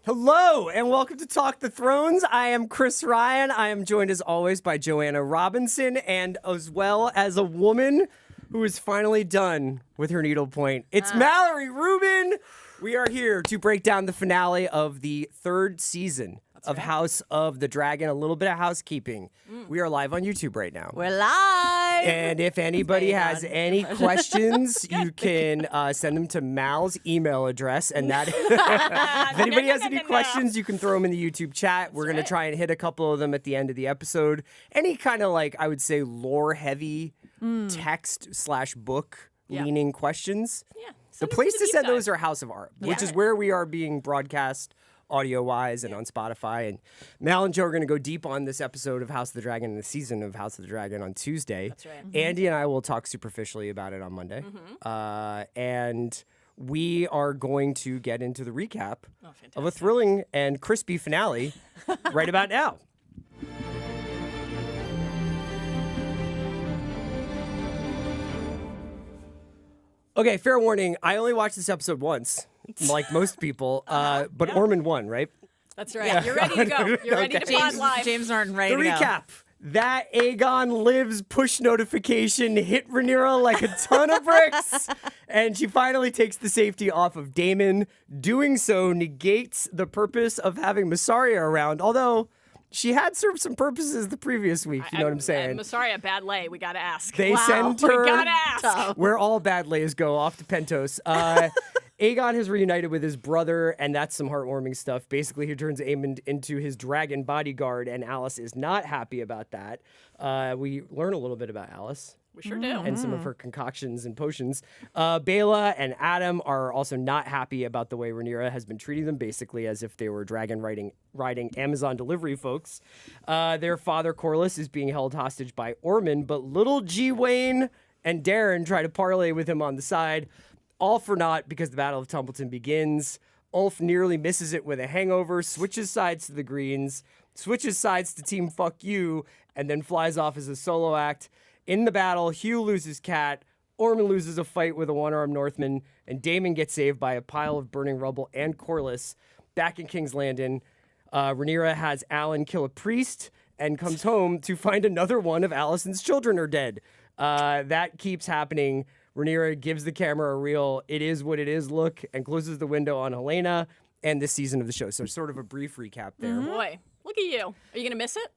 Hello, and welcome to Talk the Thrones. I am Chris Ryan. I am joined, as always, by Joanna Robinson, and as well as a woman who is finally done with her needlepoint. It's Mallory Rubin. We are here to break down the finale of the third season of House of the Dragon. A little bit of housekeeping. We are live on YouTube right now. We're live! And if anybody has any questions, you can send them to Mal's email address. And that, if anybody has any questions, you can throw them in the YouTube chat. We're going to try and hit a couple of them at the end of the episode. Any kind of, like, I would say, lore-heavy text / book leaning questions. Yeah. The place to send those are House of Art, which is where we are being broadcast audio-wise and on Spotify. And Mal and Joe are going to go deep on this episode of House of the Dragon and the season of House of the Dragon on Tuesday. That's right. Andy and I will talk superficially about it on Monday. And we are going to get into the recap of a thrilling and crispy finale right about now. Okay, fair warning. I only watched this episode once, like most people, but Ormund won, right? That's right. Yeah. You're ready to go. You're ready to pod live. James Norton ready the to go. recap. That Aegon lives push notification hit Rhaenyra like a ton of bricks, and she finally takes the safety off of Daemon. Doing so negates the purpose of having Mysaria around, although she had served some purposes the previous week, you know what I'm saying? Mysaria, bad lay, we gotta ask. They send her. We gotta ask. Where all bad lays go, off to Pentos. Aegon has reunited with his brother, and that's some heartwarming stuff. Basically, he turns Aemond into his dragon bodyguard, and Alys is not happy about that. We learn a little bit about Alys. We sure do. And some of her concoctions and potions. Baela and Addam are also not happy about the way Rhaenyra has been treating them, basically as if they were dragon riding Amazon delivery folks. Their father, Corlys, is being held hostage by Ormund, but little G. Wayne and Darren try to parlay with him on the side. All for naught because the Battle of Tumbleton begins. Ulf nearly misses it with a hangover, switches sides to the Greens, switches sides to Team Fuck You, and then flies off as a solo act. In the battle, Hugh loses Cat, Ormund loses a fight with a one-armed Northman, and Daemon gets saved by a pile of burning rubble and Corlys. Back in King's Landing, Rhaenyra has Alyn kill a priest and comes home to find another one of Alicent's children are dead. That keeps happening. Rhaenyra gives the camera a real "it is what it is" look and closes the window on Helaena and this season of the show. So sort of a brief recap there. Boy, look at you. Are you going to miss it?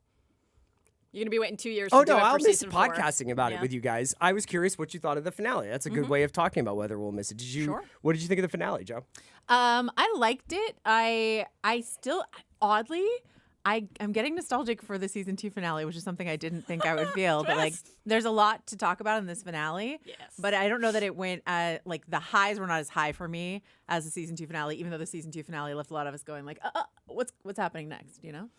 You're going to be waiting 2 years Oh, to do no, it for I'll miss season 4. podcasting about it with you guys. I was curious what you thought of the finale. That's a good way of talking about whether we'll miss it. What did you think of the finale, Joe? I liked it. I still, oddly, I'm getting nostalgic for the season 2 finale, which is something I didn't think I would feel. But like, there's a lot to talk about in this finale. Yes. But I don't know that it went like the highs were not as high for me as the season 2 finale. Even though the season 2 finale left a lot of us going like, what's happening next? You know.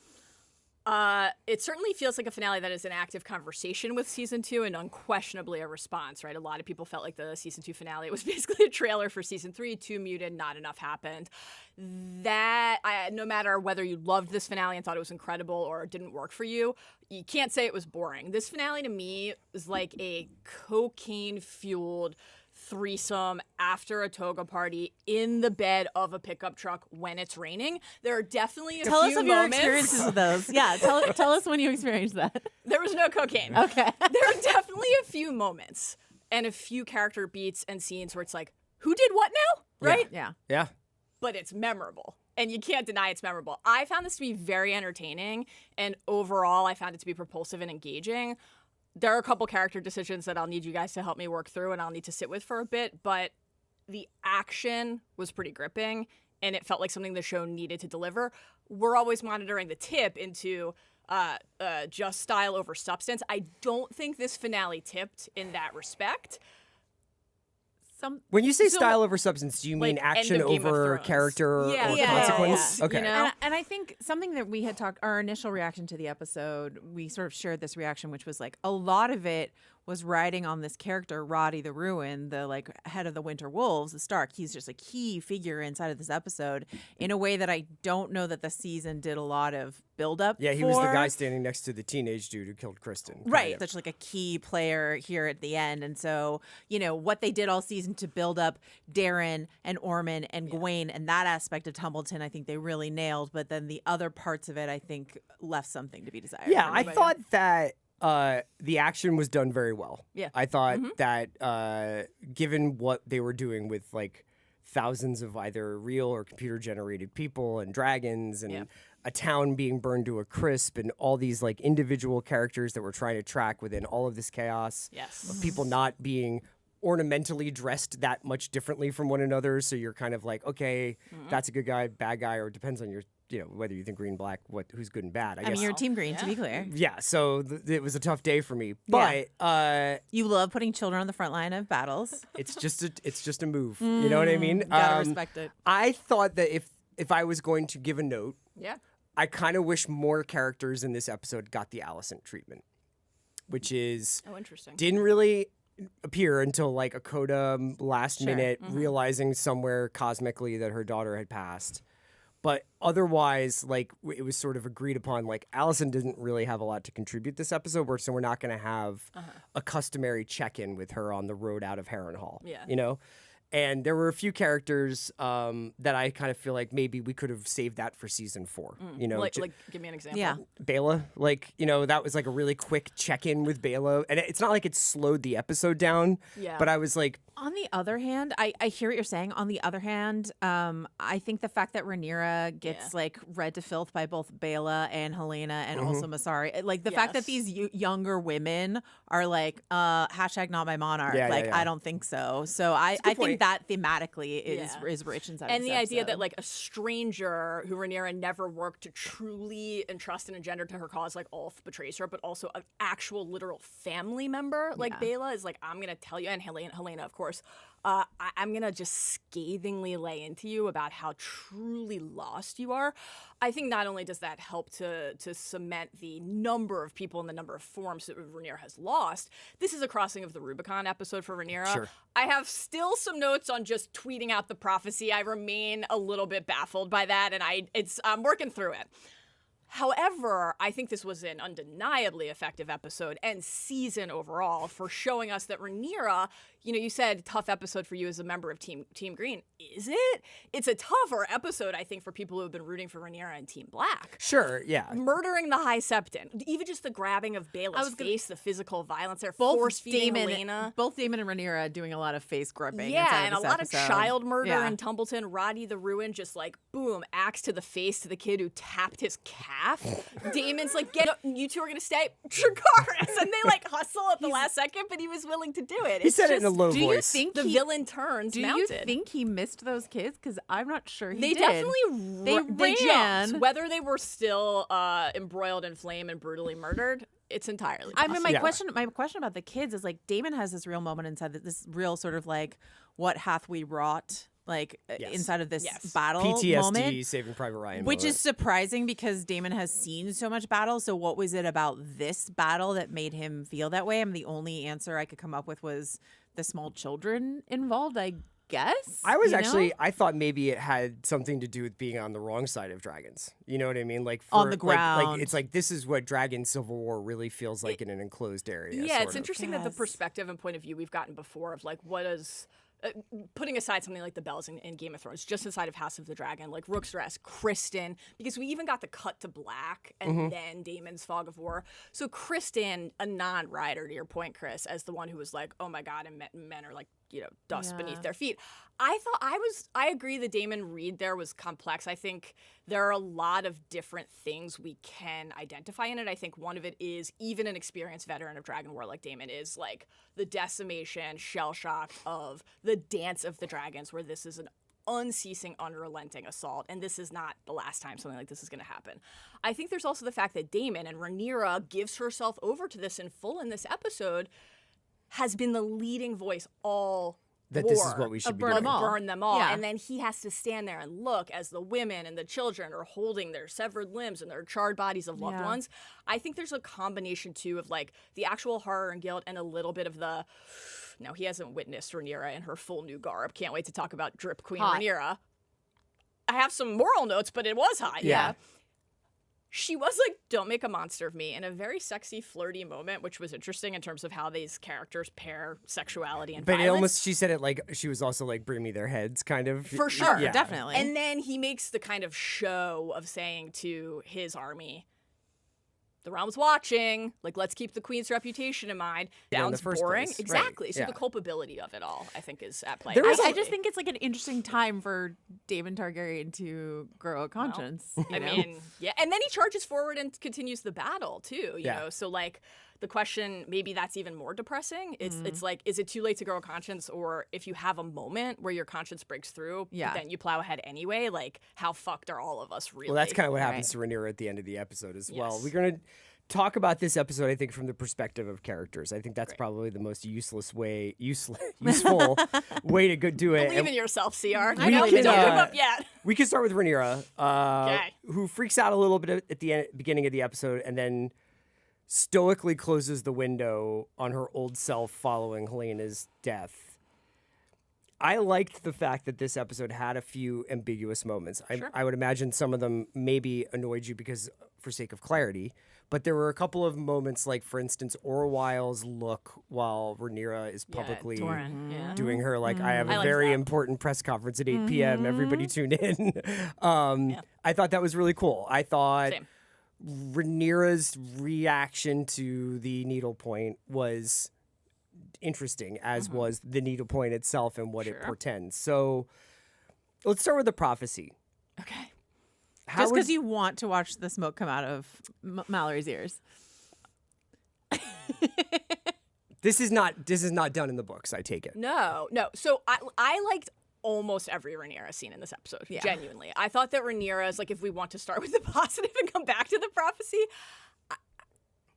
It certainly feels like a finale that is an active conversation with season 2 and unquestionably a response, right? A lot of people felt like the season 2 finale was basically a trailer for season 3. 2 muted, not enough happened. No matter whether you loved this finale and thought it was incredible or it didn't work for you, you can't say it was boring. This finale to me is like a cocaine-fueled threesome after a toga party in the bed of a pickup truck when it's raining. There are definitely a few moments. Tell us of your experiences with those. Yeah, tell us when you experienced that. There was no cocaine. Okay. There are definitely a few moments and a few character beats and scenes where it's like, who did what now? Right? Yeah. But it's memorable. And you can't deny it's memorable. I found this to be very entertaining, and overall I found it to be propulsive and engaging. There are a couple character decisions that I'll need you guys to help me work through and I'll need to sit with for a bit, but the action was pretty gripping and it felt like something the show needed to deliver. We're always monitoring the tip into just style over substance. I don't think this finale tipped in that respect. When you say style over substance, do you mean like action over character or consequence? Yeah. Okay. You know? And I think something that we had talked, our initial reaction to the episode, we sort of shared this reaction, which was like a lot of it was riding on this character, Roddy the Ruin, the like head of the Winter Wolves, the Stark. He's just a key figure inside of this episode in a way that I don't know that the season did a lot of build up. Yeah, he was the guy standing next to the teenage dude who killed Kristen. Right. Such like a key player here at the end. And so, you know, what they did all season to build up Darren and Ormond and Gawain and that aspect of Tumbleton, I think they really nailed. But then the other parts of it, I think, left something to be desired. Yeah, I thought that the action was done very well. Yeah. I thought that given what they were doing with like thousands of either real or computer generated people and dragons and a town being burned to a crisp and all these like individual characters that we're trying to track within all of this chaos. Yes. Of people not being ornamentally dressed that much differently from one another. So you're kind of like, okay, that's a good guy, bad guy, or it depends on your, you know, whether you think green, black, who's good and bad. I guess. mean, you're Team Green, to be clear. Yeah, so it was a tough day for me, but You love putting children on the front line of battles. it's just a move. You know what I mean? Gotta respect it. I thought that if I was going to give a note, Yeah. I kind of wish more characters in this episode got the Alicent treatment, which is interesting. didn't really appear until like a coda last minute, realizing somewhere cosmically that her daughter had passed. But otherwise, like it was sort of agreed upon, like Alicent didn't really have a lot to contribute this episode, so we're not going to have a customary check-in with her on the road out of Harrenhal. Yeah. You know? And there were a few characters that I kind of feel like maybe we could have saved that for season 4. You know, Like, give me an example. Yeah. Baela, like, you know, that was like a really quick check-in with Baela. And it's not like it slowed the episode down. Yeah. But I was like, On the other hand, I hear what you're saying. On the other hand, I think the fact that Rhaenyra gets like read to filth by both Baela and Helaena and also Masari, like the fact that these younger women are like, hashtag not my monarch. Yeah. I don't think so. So I think that thematically is rich inside And of the this idea that episode. like a stranger who Rhaenyra never worked to truly entrust and engender to her cause, like Ulf betrays her, but also an actual literal family member like Baela is like, I'm gonna tell you, and Helaena of course, I'm gonna just scathingly lay into you about how truly lost you are. I think not only does that help to cement the number of people and the number of forms that Rhaenyra has lost, this is a crossing of the Rubicon episode for Rhaenyra. Sure. I have still some notes on just tweeting out the prophecy. I remain a little bit baffled by that, and I'm working through it. However, I think this was an undeniably effective episode and season overall for showing us that Rhaenyra, you know, you said tough episode for you as a member of Team Green. Is it? It's a tougher episode, I think, for people who have been rooting for Rhaenyra and Team Black. sure, yeah. Murdering the High Septon, even just the grabbing of Baela's face, the physical violence there, force feeding Helaena. Both Daemon and Rhaenyra doing a lot of face grubbing. Yeah, inside and of a this lot episode. of child murder Yeah. in Tumbleton. Roddy the Ruin just like, boom, axe to the face to the kid who tapped his calf. Daemon's like, get up, you two are going to stay. Dracarys! And they like hustle at the last second, but he was willing to do it. He said it in a low Do voice. you think The villain turns Do mounted. you think he missed those kids? Because I'm not sure he They did. definitely They jumped. ran. Whether they were still embroiled in flame and brutally murdered, it's entirely I possible. mean, my Yeah. question about the kids is like Daemon has this real moment inside this real sort of like, what hath we wrought? Like Yes. inside of this Yes. battle PTSD, moment. Saving Private Ryan. Which moment. is surprising because Daemon has seen so much battle. So what was it about this battle that made him feel that way? The only answer I could come up with was the small children involved, I guess. I was you actually, know? I thought maybe it had something to do with being on the wrong side of dragons. You know what I mean? Like On the like ground. it's like this is what Dragon Civil War really feels like in an enclosed area. Yeah, sort it's of. interesting that the Yes. perspective and point of view we've gotten before of like what is putting aside something like the bells in Game of Thrones, just inside of House of the Dragon, like Rook's Rest, Kristen, because we even got the cut to black and then Daemon's Fog of War. So Kristen, a non-rider to your point, Chris, as the one who was like, oh my God, and men are like, you know, dust beneath their feet. I agree the Daemon read there was complex. I think there are a lot of different things we can identify in it. I think one of it is even an experienced veteran of Dragon War like Daemon is like the decimation, shell shock of the Dance of the Dragons, where this is an unceasing, unrelenting assault, and this is not the last time something like this is going to happen. I think there's also the fact that Daemon and Rhaenyra gives herself over to this in full in this episode, has been the leading voice all That this is what we should be burn doing. them all. Burn them all. Yeah. And then he has to stand there and look as the women and the children are holding their severed limbs and their charred bodies of loved ones. I think there's a combination, too, of like the actual horror and guilt and a little bit of the, no, he hasn't witnessed Rhaenyra in her full new garb. Can't wait to talk about Drip Queen Rhaenyra. I have some moral notes, but it was hot. Yeah. She was like, don't make a monster of me, in a very sexy, flirty moment, which was interesting in terms of how these characters pair sexuality and violence. But it almost, she said it like, she was also like, bring me their heads, kind of. For sure. Yeah. Definitely. And then he makes the kind of show of saying to his army, the realm's watching, like, let's keep the queen's reputation in mind. Sounds boring. Place. Exactly. Right. So Yeah. the culpability of it all, I think, is at play. I just think it's like an interesting time for Daemon Targaryen to grow a conscience. I mean, yeah. And then he charges forward and continues the battle, too, you Yeah. know? So, like, the question, maybe that's even more depressing. It's like, is it too late to grow a conscience? Or if you have a moment where your conscience breaks through, but then you plow ahead anyway, like, how fucked are all of us really? Well, that's kind of what happens to Rhaenyra at the end of the episode as well. We're going to talk about this episode, I think, from the perspective of characters. I think that's probably the most useful way to do it. Believe in yourself, CR. I know, Don't give you up yet. We can start with Rhaenyra, Okay. who freaks out a little bit at the beginning of the episode and then stoically closes the window on her old self following Helena's death. I liked the fact that this episode had a few ambiguous moments. I would imagine some of them maybe annoyed you because, for sake of clarity, but there were a couple of moments, like, for instance, Orwell's look while Rhaenyra is publicly doing her, like, I have a very important press conference at 8 p.m. Everybody tune in. I thought that was really cool. I thought Rhaenyra's reaction to the needlepoint was interesting, as was the needlepoint itself and what it portends. So let's start with the prophecy. Okay. Just because you want to watch the smoke come out of Mallory's ears. This is not done in the books, I take it. No. So I liked almost every Rhaenyra scene in this episode. Genuinely. I thought that Rhaenyra's, like, if we want to start with the positive and come back to the prophecy,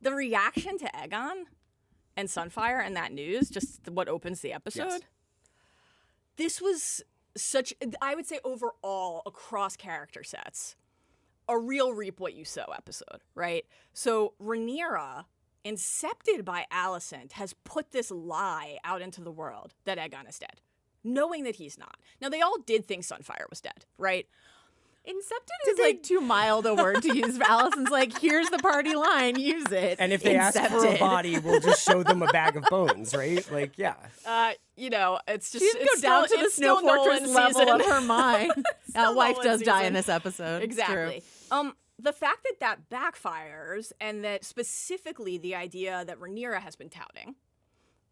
the reaction to Aegon and Sunfire and that news, just what opens the episode. Yes. This was such, I would say overall, across character sets, a real reap what you sow episode, right? So Rhaenyra, incepted by Alicent, has put this lie out into the world that Aegon is dead, knowing that he's not. Now, they all did think Sunfire was dead, right? Incepted is like too mild a word to use. Allison's like, here's the party line, use it. And if they ask for a body, we'll just show them a bag of bones, right? Like, yeah. You know, it's just She didn't go down to the Snow Fortress level of her mind. Wife does die in this episode. Exactly. The fact that that backfires, and that specifically the idea that Rhaenyra has been touting,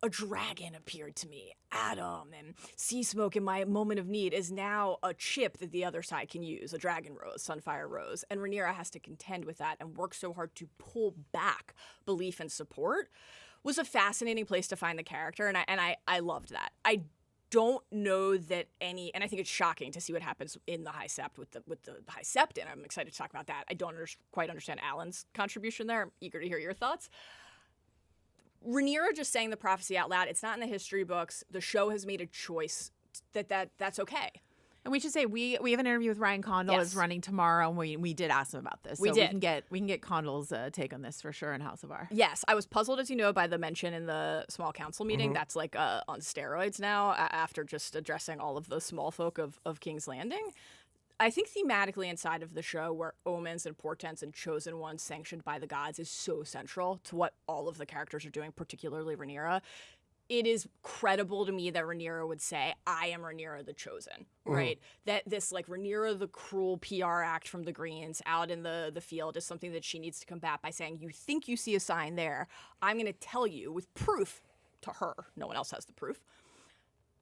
a dragon appeared to me, Addam and sea smoke in my moment of need, is now a chip that the other side can use, a dragon rose, Sunfire Rose, and Rhaenyra has to contend with that and work so hard to pull back belief and support, was a fascinating place to find the character, and I loved that. I don't know that any, and I think it's shocking to see what happens in the High Sept with the High Sept, and I'm excited to talk about that. I don't quite understand Alyn's contribution there. I'm eager to hear your thoughts. Rhaenyra just saying the prophecy out loud, it's not in the history books. The show has made a choice that's okay. And we should say we have an interview with Ryan Condal is running tomorrow, and we did ask him about this. So we can get Condal's take on this for sure in House of R. Yes, I was puzzled, as you know, by the mention in the small council meeting. That's like on steroids now, after just addressing all of the small folk of King's Landing. I think thematically inside of the show, where omens and portents and chosen ones sanctioned by the gods is so central to what all of the characters are doing, particularly Rhaenyra. It is credible to me that Rhaenyra would say, I am Rhaenyra the Chosen, right? That this, like, Rhaenyra the cruel PR act from the Greens out in the field is something that she needs to combat by saying, you think you see a sign there. I'm going to tell you with proof to her, no one else has the proof,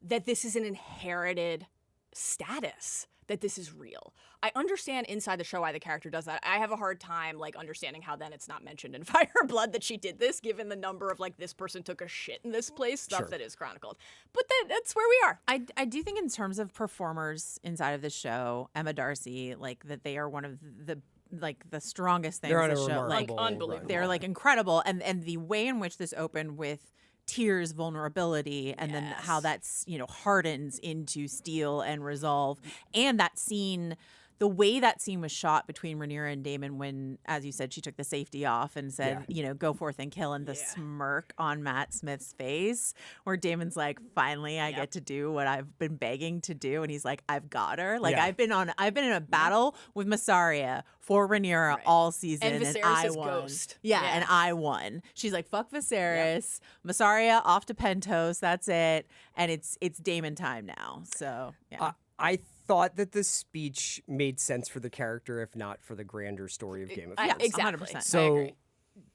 that this is an inherited status, that this is real. I understand inside the show why the character does that. I have a hard time, like, understanding how then it's not mentioned in Fire and Blood that she did this, given the number of, like, this person took a shit in this place, stuff that is chronicled. But that's where we are. I do think in terms of performers inside of the show, Emma Darcy, like, that they are one of the strongest things They're on the a show. remarkable Like, unbelievable. They're, like, incredible. And the way in which this opened with Tyr's vulnerability and then how that's, hardens into steel and resolve. And that scene, the way that scene was shot between Rhaenyra and Daemon when, as you said, she took the safety off and said, go forth and kill, and the smirk on Matt Smith's face where Daemon's like, finally, I get to do what I've been begging to do. And he's like, I've got her. Like, I've been in a battle with Massaria for Rhaenyra all season. And I Viserys' won. ghost. Yeah, and I won. She's like, fuck Viserys, Massaria off to Pentos, that's it. And it's Daemon time now. So, yeah. I thought that the speech made sense for the character, if not for the grander story of Game of Thrones. Exactly. 100%. So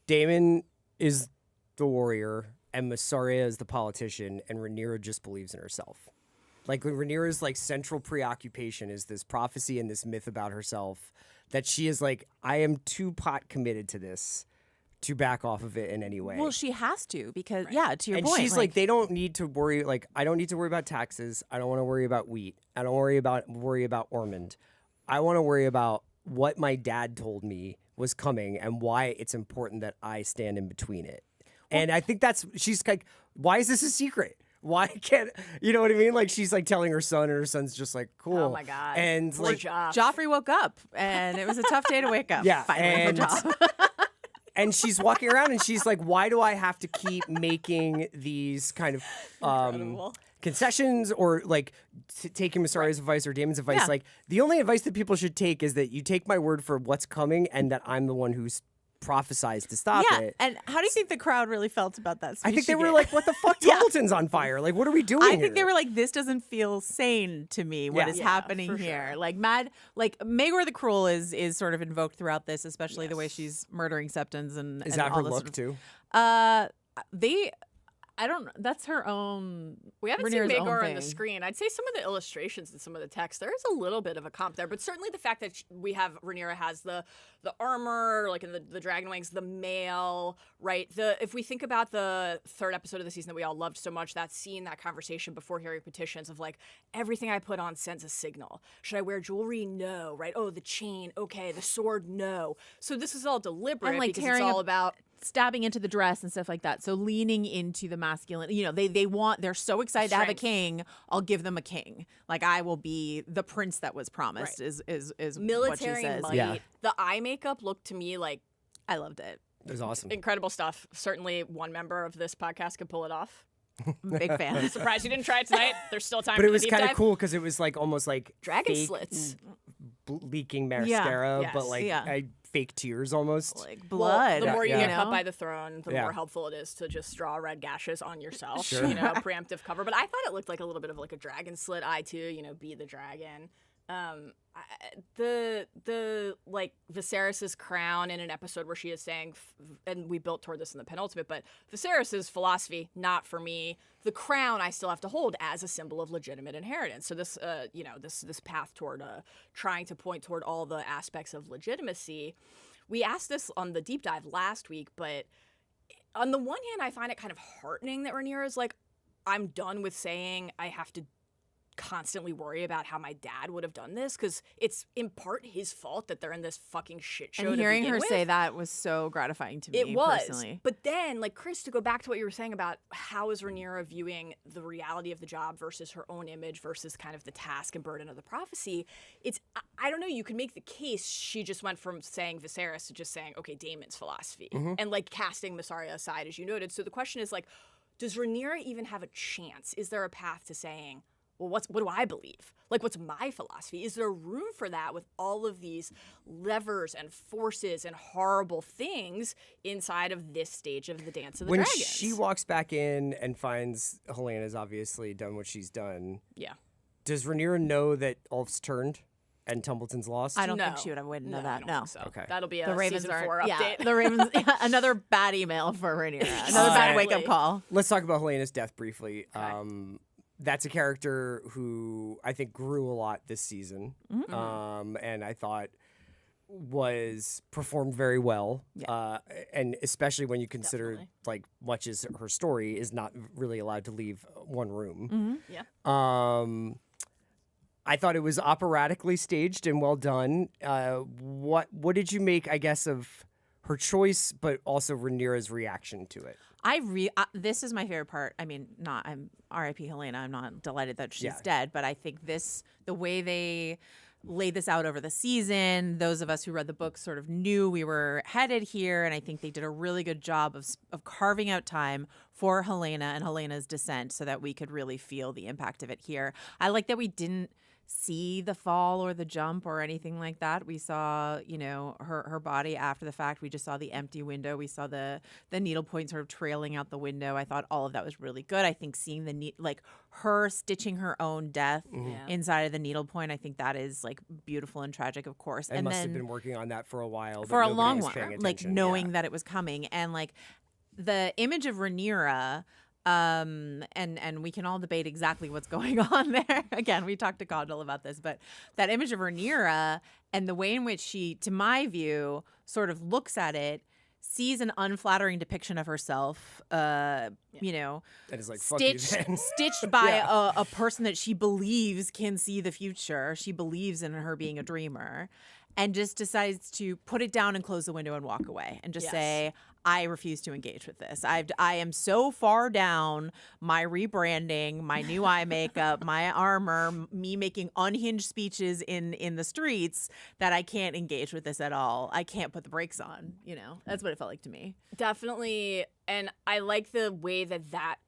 Daemon is the warrior, and Massaria is the politician, and Rhaenyra just believes in herself. Like Rhaenyra's like central preoccupation is this prophecy and this myth about herself that she is like, I am too pot committed to this to back off of it in any way. Well, she has to because, to your and point. she's like, they don't need to worry. Like, I don't need to worry about taxes. I don't want to worry about wheat. I don't worry about Ormund. I want to worry about what my dad told me was coming and why it's important that I stand in between it. And I think she's like, why is this a secret? Why can't, you know what I mean? Like, she's like telling her son, and her son's just like, cool. Oh my God. And Poor like, Joffrey woke up, and it was a tough day to wake up. Yeah, finally for Joff. and she's walking around and she's like, why do I have to keep making these kind of concessions or like taking Massaria's advice or Daemon's advice? Yeah. Like, the only advice that people should take is that you take my word for what's coming and that I'm the one who's prophesized to stop it. And how do you think the crowd really felt about that speech? I think they were like, what the fuck? Templeton's on fire. Like, what are we doing I here? think they were like, this doesn't feel sane to me. What is happening here? Sure. Like Maegor the Cruel is sort of invoked throughout this, especially the way she's murdering septons and Is and that all her this look sort too? of, I don't. That's her own. We haven't Rhaenyra's seen own Maegor on thing. the screen. I'd say some of the illustrations and some of the text, there is a little bit of a comp there, but certainly the fact that we have Rhaenyra has the armor, like in the dragon wings, the mail, right? If we think about the third episode of the season that we all loved so much, that scene, that conversation before hearing petitions of like, everything I put on sends a signal. Should I wear jewelry? No, right? Oh, the chain, okay. The sword, no. So this is all deliberate And like because tearing it's all about stabbing into the dress and stuff like that. So leaning into the masculine, they're so excited to have a king. I'll give them a king. Like, I will be the prince that was promised. Is military what she says. might. Yeah. The eye makeup looked to me like I loved it. It was awesome. incredible stuff. Certainly one member of this podcast could pull it off. Big fan. Surprised you didn't try it tonight. There's still time But for it was the deep kind of dive. cool because it was like almost like Dragon fake slits. leaking mascara, Yes. but like Yeah. fake tears almost. Like Well, blood. the more you Yeah. get cut by the throne, the Yeah. more helpful it is to just draw red gashes on yourself. Sure. Preemptive cover. But I thought it looked like a little bit of like a dragon slit eye too. Be the dragon. The like Viserys's crown in an episode where she is saying, and we built toward this in the penultimate, but Viserys's philosophy, not for me. The crown I still have to hold as a symbol of legitimate inheritance. So this, this path toward trying to point toward all the aspects of legitimacy. We asked this on the deep dive last week, but on the one hand, I find it kind of heartening that Rhaenyra is like, I'm done with saying I have to constantly worry about how my dad would have done this, because it's in part his fault that they're in this fucking shit show. And hearing to her begin say with. that was so gratifying to me. It was. personally. But then, like, Chris, to go back to what you were saying about how is Rhaenyra viewing the reality of the job versus her own image versus kind of the task and burden of the prophecy, I don't know, you could make the case she just went from saying Viserys to just saying, okay, Daemon's philosophy, and like casting Massaria aside, as you noted. So the question is, like, does Rhaenyra even have a chance? Is there a path to saying, well, what do I believe? Like, what's my philosophy? Is there room for that with all of these levers and forces and horrible things inside of this stage of the Dance of the When Dragons? she walks back in and finds Helena's obviously done what she's done, Yeah. does Rhaenyra know that Ulf's turned and Templeton's lost? I don't No. think she wouldn't know I that. don't No. think so. Okay. That'll be a The Ravens season are 4 update. the Ravens. Another bad email for Rhaenyra. Another bad wake up Exactly. call. Let's talk about Helena's death briefly. That's a character who I think grew a lot this season, and I thought was performed very well. And especially when you consider Definitely. like much as her story is not really allowed to leave one room. Yeah. I thought it was operatically staged and well done. What did you make, I guess, of her choice, but also Rhaenyra's reaction to it. This is my favorite part. I mean, I'm R.I.P. Helaena. I'm not delighted that she's dead, but I think the way they laid this out over the season, those of us who read the book sort of knew we were headed here, and I think they did a really good job of carving out time for Helaena and Helena's descent so that we could really feel the impact of it here. I like that we didn't see the fall or the jump or anything like that. We saw, her body after the fact. We just saw the empty window. We saw the needlepoint sort of trailing out the window. I thought all of that was really good. I think seeing her stitching her own death inside of the needlepoint, I think that is like beautiful and tragic, of course. And must have been working on that for a while. For a long while, like knowing that it was coming. And like the image of Rhaenyra, and we can all debate exactly what's going on there. Again, we talked to Condell about this, but that image of Rhaenyra and the way in which she, to my view, sort of looks at it, sees an unflattering depiction of herself, that is like, fuck you then. Stitched by a person that she believes can see the future. She believes in her being a dreamer, and just decides to put it down and close the window and walk away and just say, I refuse to engage with this. I am so far down my rebranding, my new eye makeup, my armor, me making unhinged speeches in the streets that I can't engage with this at all. I can't put the brakes on. That's what it felt like to me. Definitely. And I like the way that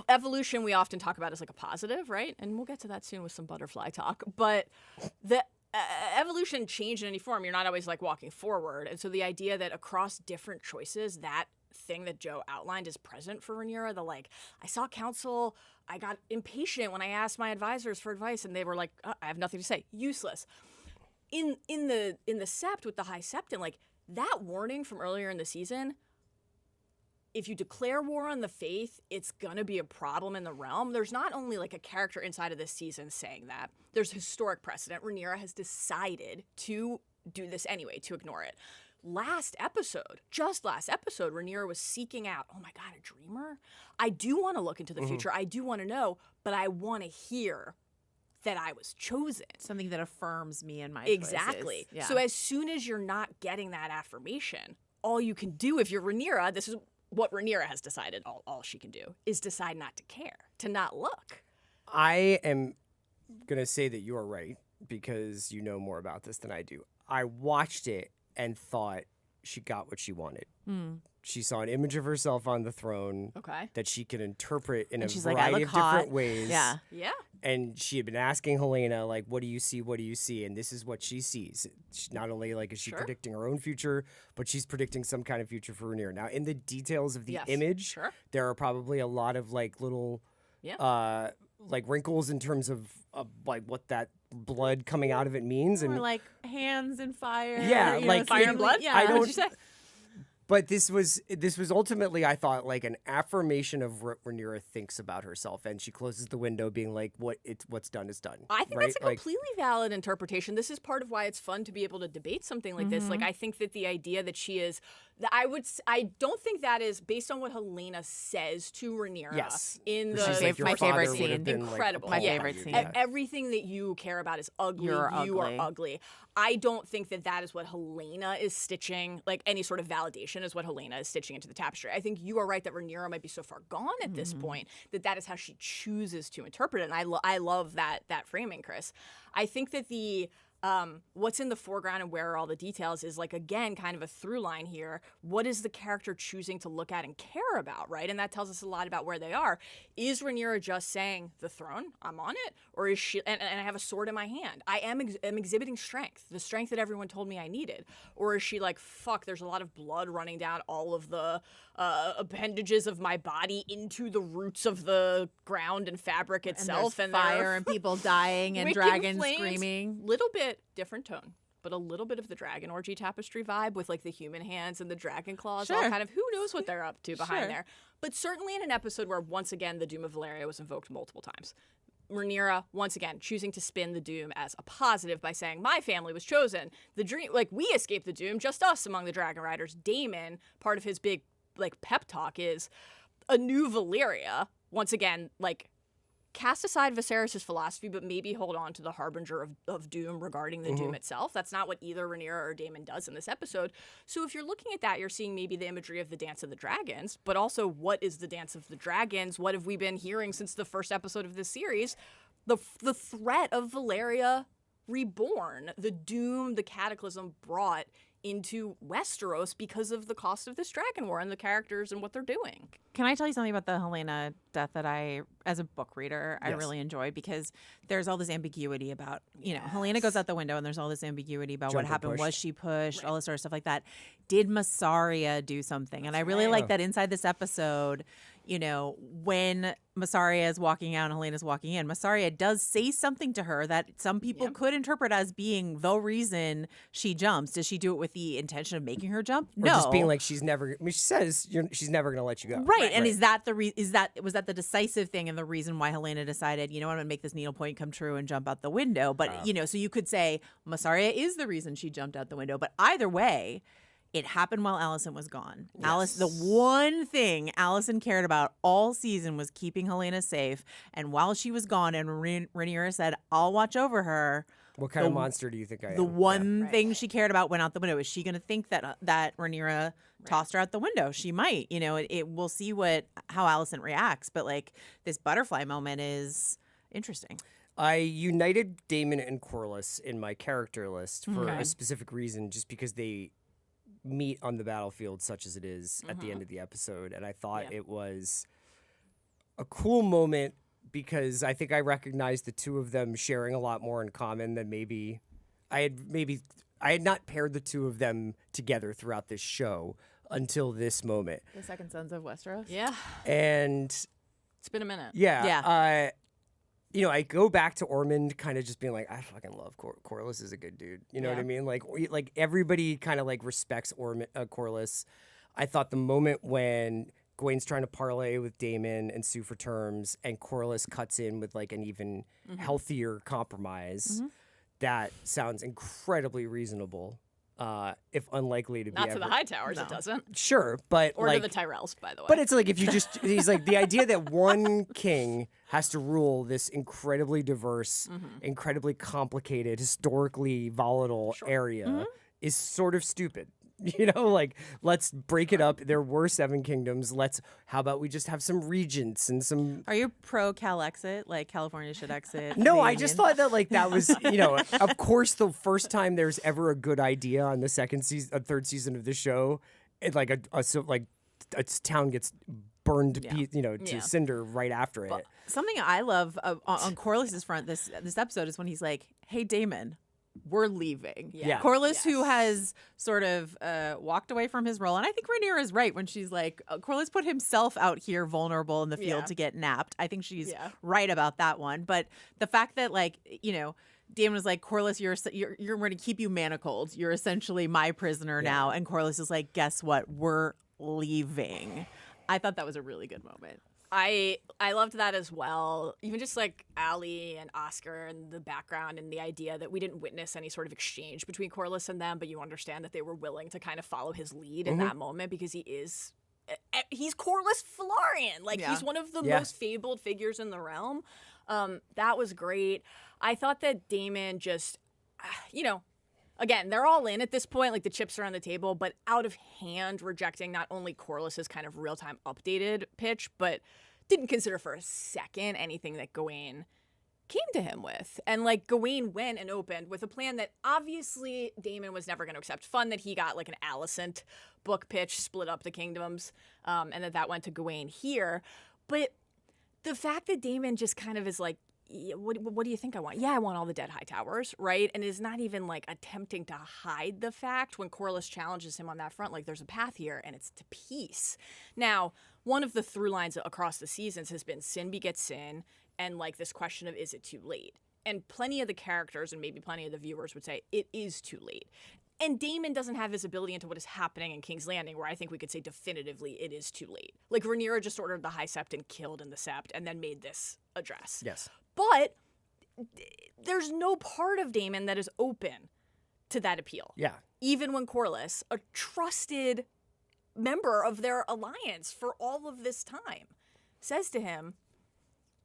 evolution we often talk about as like a positive, right? And we'll get to that soon with some butterfly talk. But the evolution, change in any form, you're not always like walking forward. And so the idea that across different choices, that thing that Joe outlined is present for Rhaenyra. I saw counsel, I got impatient when I asked my advisors for advice, and they were like, I have nothing to say, useless. In the sept with the High Septon, like that warning from earlier in the season, if you declare war on the faith, it's going to be a problem in the realm. There's not only like a character inside of this season saying that. There's historic precedent. Rhaenyra has decided to do this anyway, to ignore it. Last episode, Rhaenyra was seeking out, oh my God, a dreamer? I do want to look into the future. I do want to know, but I want to hear that I was chosen. Something that affirms me in my Exactly. choices. Yeah. So as soon as you're not getting that affirmation, all you can do if you're Rhaenyra, this is what Rhaenyra has decided all she can do, is decide not to care, to not look. I am going to say that you are right because you know more about this than I do. I watched it and thought she got what she wanted. She saw an image of herself on the throne that she could interpret in a variety of different ways. Yeah. And she had been asking Helaena, like, what do you see? What do you see? And this is what she sees. Not only like is she predicting her own future, but she's predicting some kind of future for Rhaenyra. Now, in the details of the image, there are probably a lot of like little like wrinkles in terms of like what that blood coming out of it means. Or like hands and fire. Yeah, like fire and blood? Yeah, what'd you say? But this was ultimately, I thought, like an affirmation of what Rhaenyra thinks about herself, and she closes the window, being like, "What's done is done." I think that's a completely valid interpretation. This is part of why it's fun to be able to debate something like this. Like, I think that the idea that she is, I don't think that is based on what Helaena says to Rhaenyra. Yes, in she's like, my favorite scene, incredible. My favorite scene. Everything that you care about is ugly. You are ugly. I don't think that is what Helaena is stitching. Like any sort of validation is what Helaena is stitching into the tapestry. I think you are right that Rhaenyra might be so far gone at this point that is how she chooses to interpret it. And I love that framing, Chris. I think that the what's in the foreground and where are all the details is like, again, kind of a through line here. What is the character choosing to look at and care about, right? And that tells us a lot about where they are. Is Rhaenyra just saying, the throne, I'm on it? Or is she, and I have a sword in my hand. I am exhibiting strength, the strength that everyone told me I needed. Or is she like, fuck, there's a lot of blood running down all of the appendages of my body into the roots of the ground and fabric itself. And fire and people dying and dragons screaming. Little bit different tone, but a little bit of the dragon orgy tapestry vibe with like the human hands and the dragon claws. All kind of, who knows what they're up to behind there. But certainly in an episode where once again the Doom of Valyria was invoked multiple times. Rhaenyra, once again, choosing to spin the doom as a positive by saying, my family was chosen. The dream, like, we escaped the doom, just us among the dragon riders. Daemon, part of his big, like, pep talk is a new Valyria, once again, like, cast aside Viserys' philosophy, but maybe hold on to the harbinger of doom regarding the doom itself. That's not what either Rhaenyra or Daemon does in this episode. So if you're looking at that, you're seeing maybe the imagery of the Dance of the Dragons, but also what is the Dance of the Dragons? What have we been hearing since the first episode of this series? The threat of Valyria reborn, the doom, the cataclysm brought into Westeros because of the cost of this dragon war and the characters and what they're doing. Can I tell you something about the Helaena death that I, as a book reader, I really enjoy, because there's all this ambiguity about, Helaena goes out the window and there's all this ambiguity about what happened. Was she pushed? All this sort of stuff like that. Did Massaria do something? And I really like that inside this episode, when Massaria is walking out and Helena's walking in, Massaria does say something to her that some people could interpret as being the reason she jumps. Does she do it with the intention of making her jump? No. Or just being like, she says she's never going to let you go. Right. And is that was that the decisive thing and the reason why Helaena decided, I'm going to make this needle point come true and jump out the window? But, so you could say Massaria is the reason she jumped out the window. But either way, it happened while Alicent was gone. Yes. The one thing Alicent cared about all season was keeping Helaena safe. And while she was gone and Rhaenyra said, I'll watch over her. What kind of monster do you think I am? The one thing she cared about went out the window. Is she going to think that Rhaenyra tossed her out the window? She might. We'll see how Alicent reacts. But this butterfly moment is interesting. I united Daemon and Corlys in my character list for a specific reason, just because they meet on the battlefield such as it is at the end of the episode. And I thought it was a cool moment because I think I recognized the two of them sharing a lot more in common than maybe I had not paired the two of them together throughout this show until this moment. The Second Sons of Westeros? Yeah. And it's been a minute. Yeah. I go back to Ormund kind of just being like, I fucking love Corlys is a good dude. You know what I mean? Like everybody kind of respects Corlys. I thought the moment when Gawain's trying to parlay with Daemon and sue for terms and Corlys cuts in with an even healthier compromise, that sounds incredibly reasonable. If unlikely to be not to the High Towers, it doesn't. Sure, but or to the Tyrells, by the way. But it's if you he's the idea that one king has to rule this incredibly diverse, incredibly complicated, historically volatile area is sort of stupid. Let's break it up. There were 7 kingdoms. How about we just have some regents and some. Are you pro Cal exit? California should exit? No, I just thought that that was, of course, the first time there's ever a good idea on the third season of the show, a town gets burned to cinder right after it. Something I love on Corlys' front this episode is when he's like, "Hey, Daemon, we're leaving." Yeah. Corlys, who has sort of walked away from his role. And I think Rhaenyra is right when she's like, Corlys put himself out here vulnerable in the field to get napped. I think she's right about that one. But the fact that, Daemon was like, Corlys, you're going to keep you manacled. You're essentially my prisoner now. And Corlys is like, guess what? We're leaving. I thought that was a really good moment. I loved that as well. Even just Ali and Oscar and the background and the idea that we didn't witness any sort of exchange between Corlys and them, but you understand that they were willing to kind of follow his lead in that moment because he's Corlys Velaryon. He's one of the most fabled figures in the realm. That was great. I thought that Daemon just, again, they're all in at this point. The chips are on the table, but out of hand rejecting not only Corlys's kind of real-time updated pitch, but didn't consider for a second anything that Gawain came to him with. And Gawain went and opened with a plan that obviously Daemon was never going to accept. Fun that he got an Alicent book pitch, split up the kingdoms, and that went to Gawain here. But the fact that Daemon just kind of is what do you think I want? Yeah, I want all the dead High Towers, right? And is not even attempting to hide the fact when Corlys challenges him on that front, there's a path here and it's to peace. Now, one of the through lines across the seasons has been sin begets sin and this question of is it too late? And plenty of the characters and maybe plenty of the viewers would say it is too late. And Daemon doesn't have visibility into what is happening in King's Landing, where I think we could say definitively it is too late. Rhaenyra just ordered the High Sept and killed in the Sept and then made this address. Yes. But there's no part of Daemon that is open to that appeal. Yeah. Even when Corlys, a trusted member of their alliance for all of this time, says to him,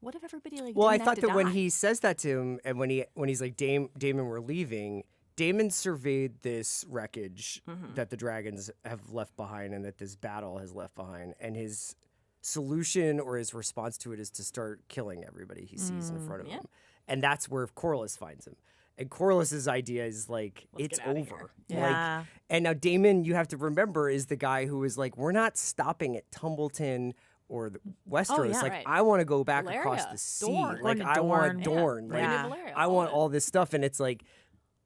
what if everybody like? Well, I didn't have thought to that when die? he says that to him, and when he's like, Daemon, we're leaving. Daemon surveyed this wreckage that the dragons have left behind, and that this battle has left behind, and his solution or his response to it is to start killing everybody he sees in front of him, and that's where Corlys finds him. And Corlys's idea is like, it's get outta over. here. Yeah. Like, and now Daemon, you have to remember, is the guy who is like, we're not stopping at Tumbleton or the Westeros. yeah, like, right. I want to go back across Valeria, the sea. Dorne. Like, Going to I want Dorne. Dorne. Yeah. Like, Yeah. Valeria, I all want of it. all this stuff. And it's like,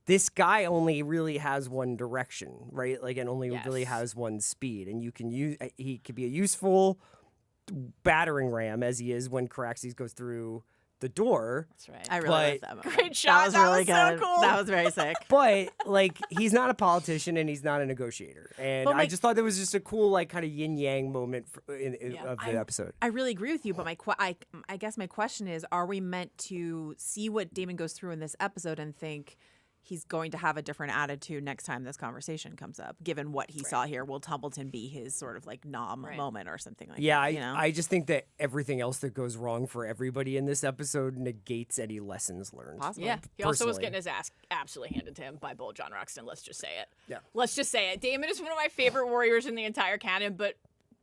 this guy only really has one direction, right? Like, and only really Yes. has one speed. And you can use, he could be a useful battering ram as he is when Caraxes goes through the door. That's right. I really But- liked that moment. Great shot. That was That really was so good. cool. That was very sick. But like, he's not a politician and he's not a negotiator, and But I my- just thought that was just a cool, like, kind of yin yang moment of the episode. I really agree with you, but I guess my question is: are we meant to see what Daemon goes through in this episode and think he's going to have a different attitude next time this conversation comes up? Given what he saw here, will Tumbleton be his sort of like nom moment or something like Yeah, that? You know? I just think that everything else that goes wrong for everybody in this episode negates any lessons learned. Possibly. Yeah, he also was personally. getting his ass absolutely handed to him by Bull John Roxton. Let's just say it. Yeah. Let's just say it. Daemon is one of my favorite warriors in the entire canon, but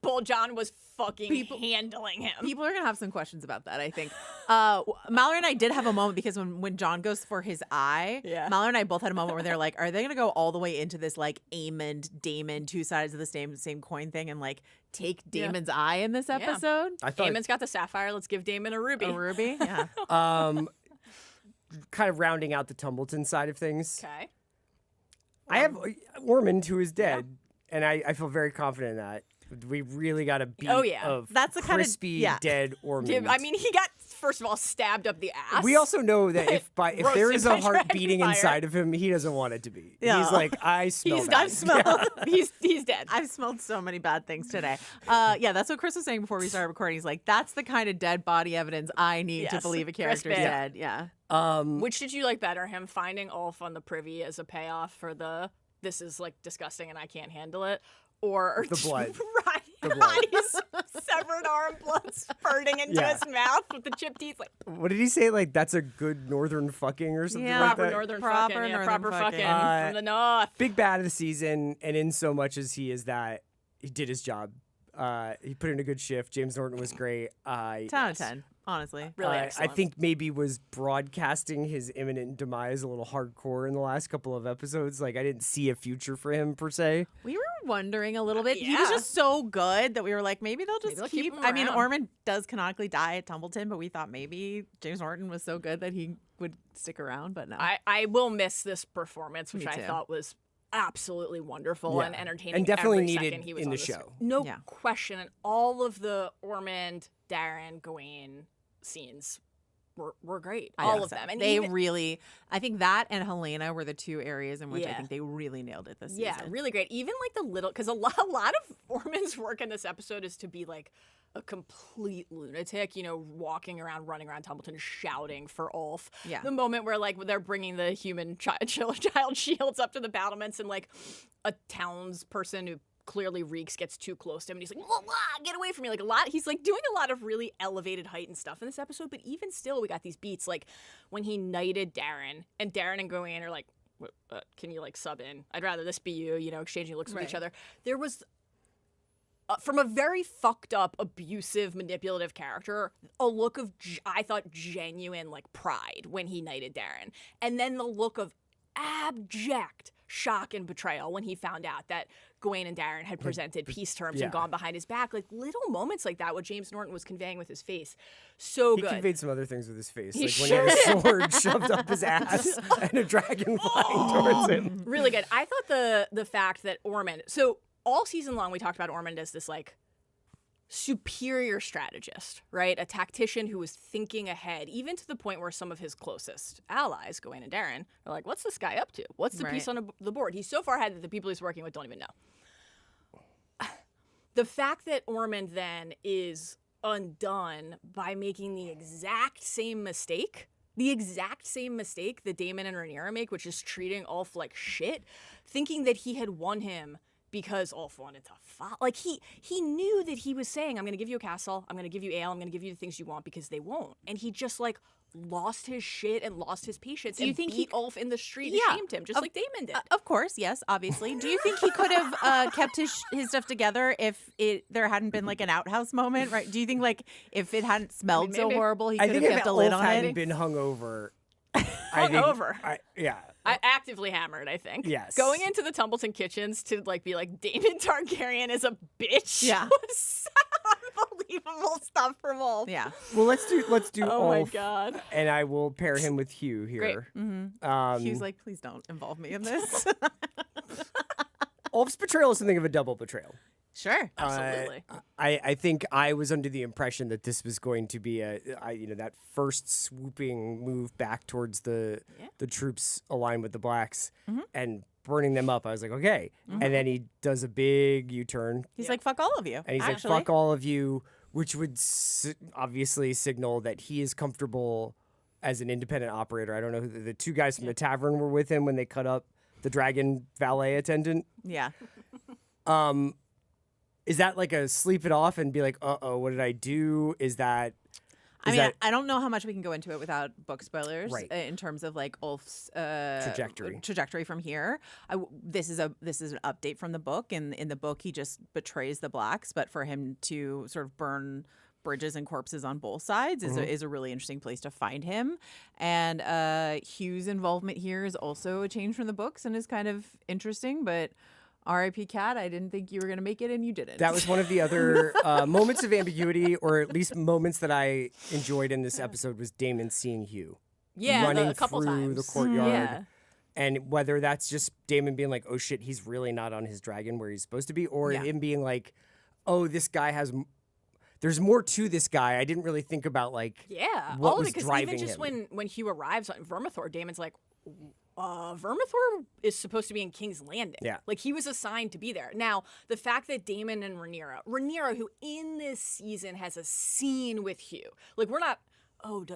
Bull John was fucking handling him. People are gonna have some questions about that, I think. Mallory and I did have a moment because when John goes for his eye, Yeah. Mallory and I both had a moment where they're like, are they gonna go all the way into this like Aemond, Daemon, two sides of the same coin thing and like take Daemon's eye in this episode? I thought, Daemon's got the sapphire. Let's give Daemon a ruby. A ruby? Yeah. kind of rounding out the Tumbleton side of things, Okay. I have Ormond, who is dead, and I feel very confident in that. We really got a beat of That's the kind of- crispy yeah. dead Ormond. Yeah, I mean, he got, first of all, stabbed up the ass. we also know that if there roasted is a by heart dragon beating fire. inside of him, he doesn't want it to be. Yeah. He's like, I smell He's that. done smelled. He's dead. I've smelled so many bad things today. Yeah, that's what Chris was saying before we started recording. He's like, that's the kind of dead body evidence I need to Yes. believe a Chris character's Bale. dead. Yeah. Which did you like better? Him finding Ulf on the privy as a payoff for the this is like disgusting and I can't handle it, or The blood. blood. Ronnie's severed arm blood spurting into Yeah. his mouth with the chipped teeth, like What did he say? Like, that's a good northern fucking or something Yeah. like proper that? northern Proper fucking, yeah, northern proper fucking. fucking from the north. Big bad of the season, and in so much as he is that, he did his job. He put in a good shift. James Norton was great. 10 out of 10, honestly. Really I excellent. think maybe was broadcasting his imminent demise a little hardcore in the last couple of episodes. Like, I didn't see a future for him per se. We were wondering a little bit. He was Yeah. just so good that we were like, maybe they'll just they'll keep him I mean, around. Ormond does canonically die at Tumbleton, but we thought maybe James Norton was so good that he would stick around, but no. I will miss this performance, which Me I too. thought was absolutely wonderful Yeah. and entertaining. And definitely every needed second he was in on the this. show. No Yeah. question. And all of the Ormond, Darren, Gawain scenes were great. I All think of so. them. And they even, really, I think that and Helaena were the two areas in which I Yeah. think they really nailed it this season. yeah, really great. Even like the little, because a lot of Ormond's work in this episode is to be like a complete lunatic, you know, walking around, running around Tumbleton, shouting for Ulf. Yeah. The moment where like they're bringing the human child shields up to the battlements, and like a townsperson who clearly reeks gets too close to him, and he's like, "Whoa, whoa, get away from me!" Like he's like doing a lot of really elevated, heightened stuff in this episode. But even still, we got these beats like when he knighted Darren, and Darren and Gawain are like, "Can you like sub in? I'd rather this be you." You know, exchanging looks with each other. There was. From a very fucked up, abusive, manipulative character, a look of, I thought, genuine, like, pride when he knighted Darren. And then the look of abject shock and betrayal when he found out that Gawain and Darren had presented peace terms yeah. and gone behind his back. Like, little moments like that, what James Norton was conveying with his face. So He good. conveyed some other things with his face, He like when he had a sword shoved up his ass and a dragon flying towards him. Really good. I thought the fact that Ormond, so all season long we talked about Ormond as this like superior strategist, right? A tactician who was thinking ahead, even to the point where some of his closest allies, Gawain and Darren, are like, "What's this guy up to? What's the piece on the board?" He's so far ahead that the people he's working with don't even know. The fact that Ormond then is undone by making the exact same mistake that Daemon and Rhaenyra make, which is treating Ulf like shit, thinking that he had won him because Ulf wanted to follow. Like, he knew that he was saying, I'm going to give you a castle, I'm going to give you ale, I'm going to give you the things you want, because they won't. And he just, like, lost his shit and lost his patience. Do you think beat Ulf in the street and shamed him, just like Daemon did? Of course, yes, obviously. Do you think he could have kept his stuff together if there hadn't been like an outhouse moment, right? Do you think like if it hadn't smelled so horrible, he could have kept a lid on it? I think if Ulf hadn't been hungover. Yeah. I actively hammered, I think. Yes. Going into the Tumbleton kitchens to like be like, Daemon Targaryen is a bitch. Yeah. Was unbelievable stuff from Ulf. Yeah. Well, let's do Oh Ulf, my God. and I will pair him with Hugh here. Great. Hugh's like, please don't involve me in this. Ulf's betrayal is something of a double betrayal. Sure. Absolutely. I think I was under the impression that this was going to be that first swooping move back towards the troops aligned with the blacks and burning them up. I was like, okay. And then he does a big U-turn. He's like, fuck all of you. And he's like, fuck all of you, which would obviously signal that he is comfortable as an independent operator. I don't know who the two guys from the tavern were with him when they cut up the dragon valet attendant. Yeah. Is that like a sleep it off and be like, uh-oh, what did I do? I don't know how much we can go into it without book spoilers, right, in terms of like Ulf's trajectory from here. This is an update from the book, and in the book he just betrays the blacks, but for him to sort of burn bridges and corpses on both sides is a really interesting place to find him. And Hugh's involvement here is also a change from the books and is kind of interesting, but R.I.P. Cat, I didn't think you were going to make it, and you didn't. That was one of the other moments of ambiguity, or at least moments that I enjoyed in this episode, was Daemon seeing Hugh. Running a couple through times. The courtyard. Yeah. And whether that's just Daemon being like, oh shit, he's really not on his dragon where he's supposed to be, or him being like, oh, this guy there's more to this guy. I didn't really think about what all was of it, driving even just him. when Hugh arrives on Vermithor, Daemon's like, Vermithor is supposed to be in King's Landing. Yeah. Like, he was assigned to be there. Now, the fact that Daemon and Rhaenyra, who in this season has a scene with Hugh, like, we're not,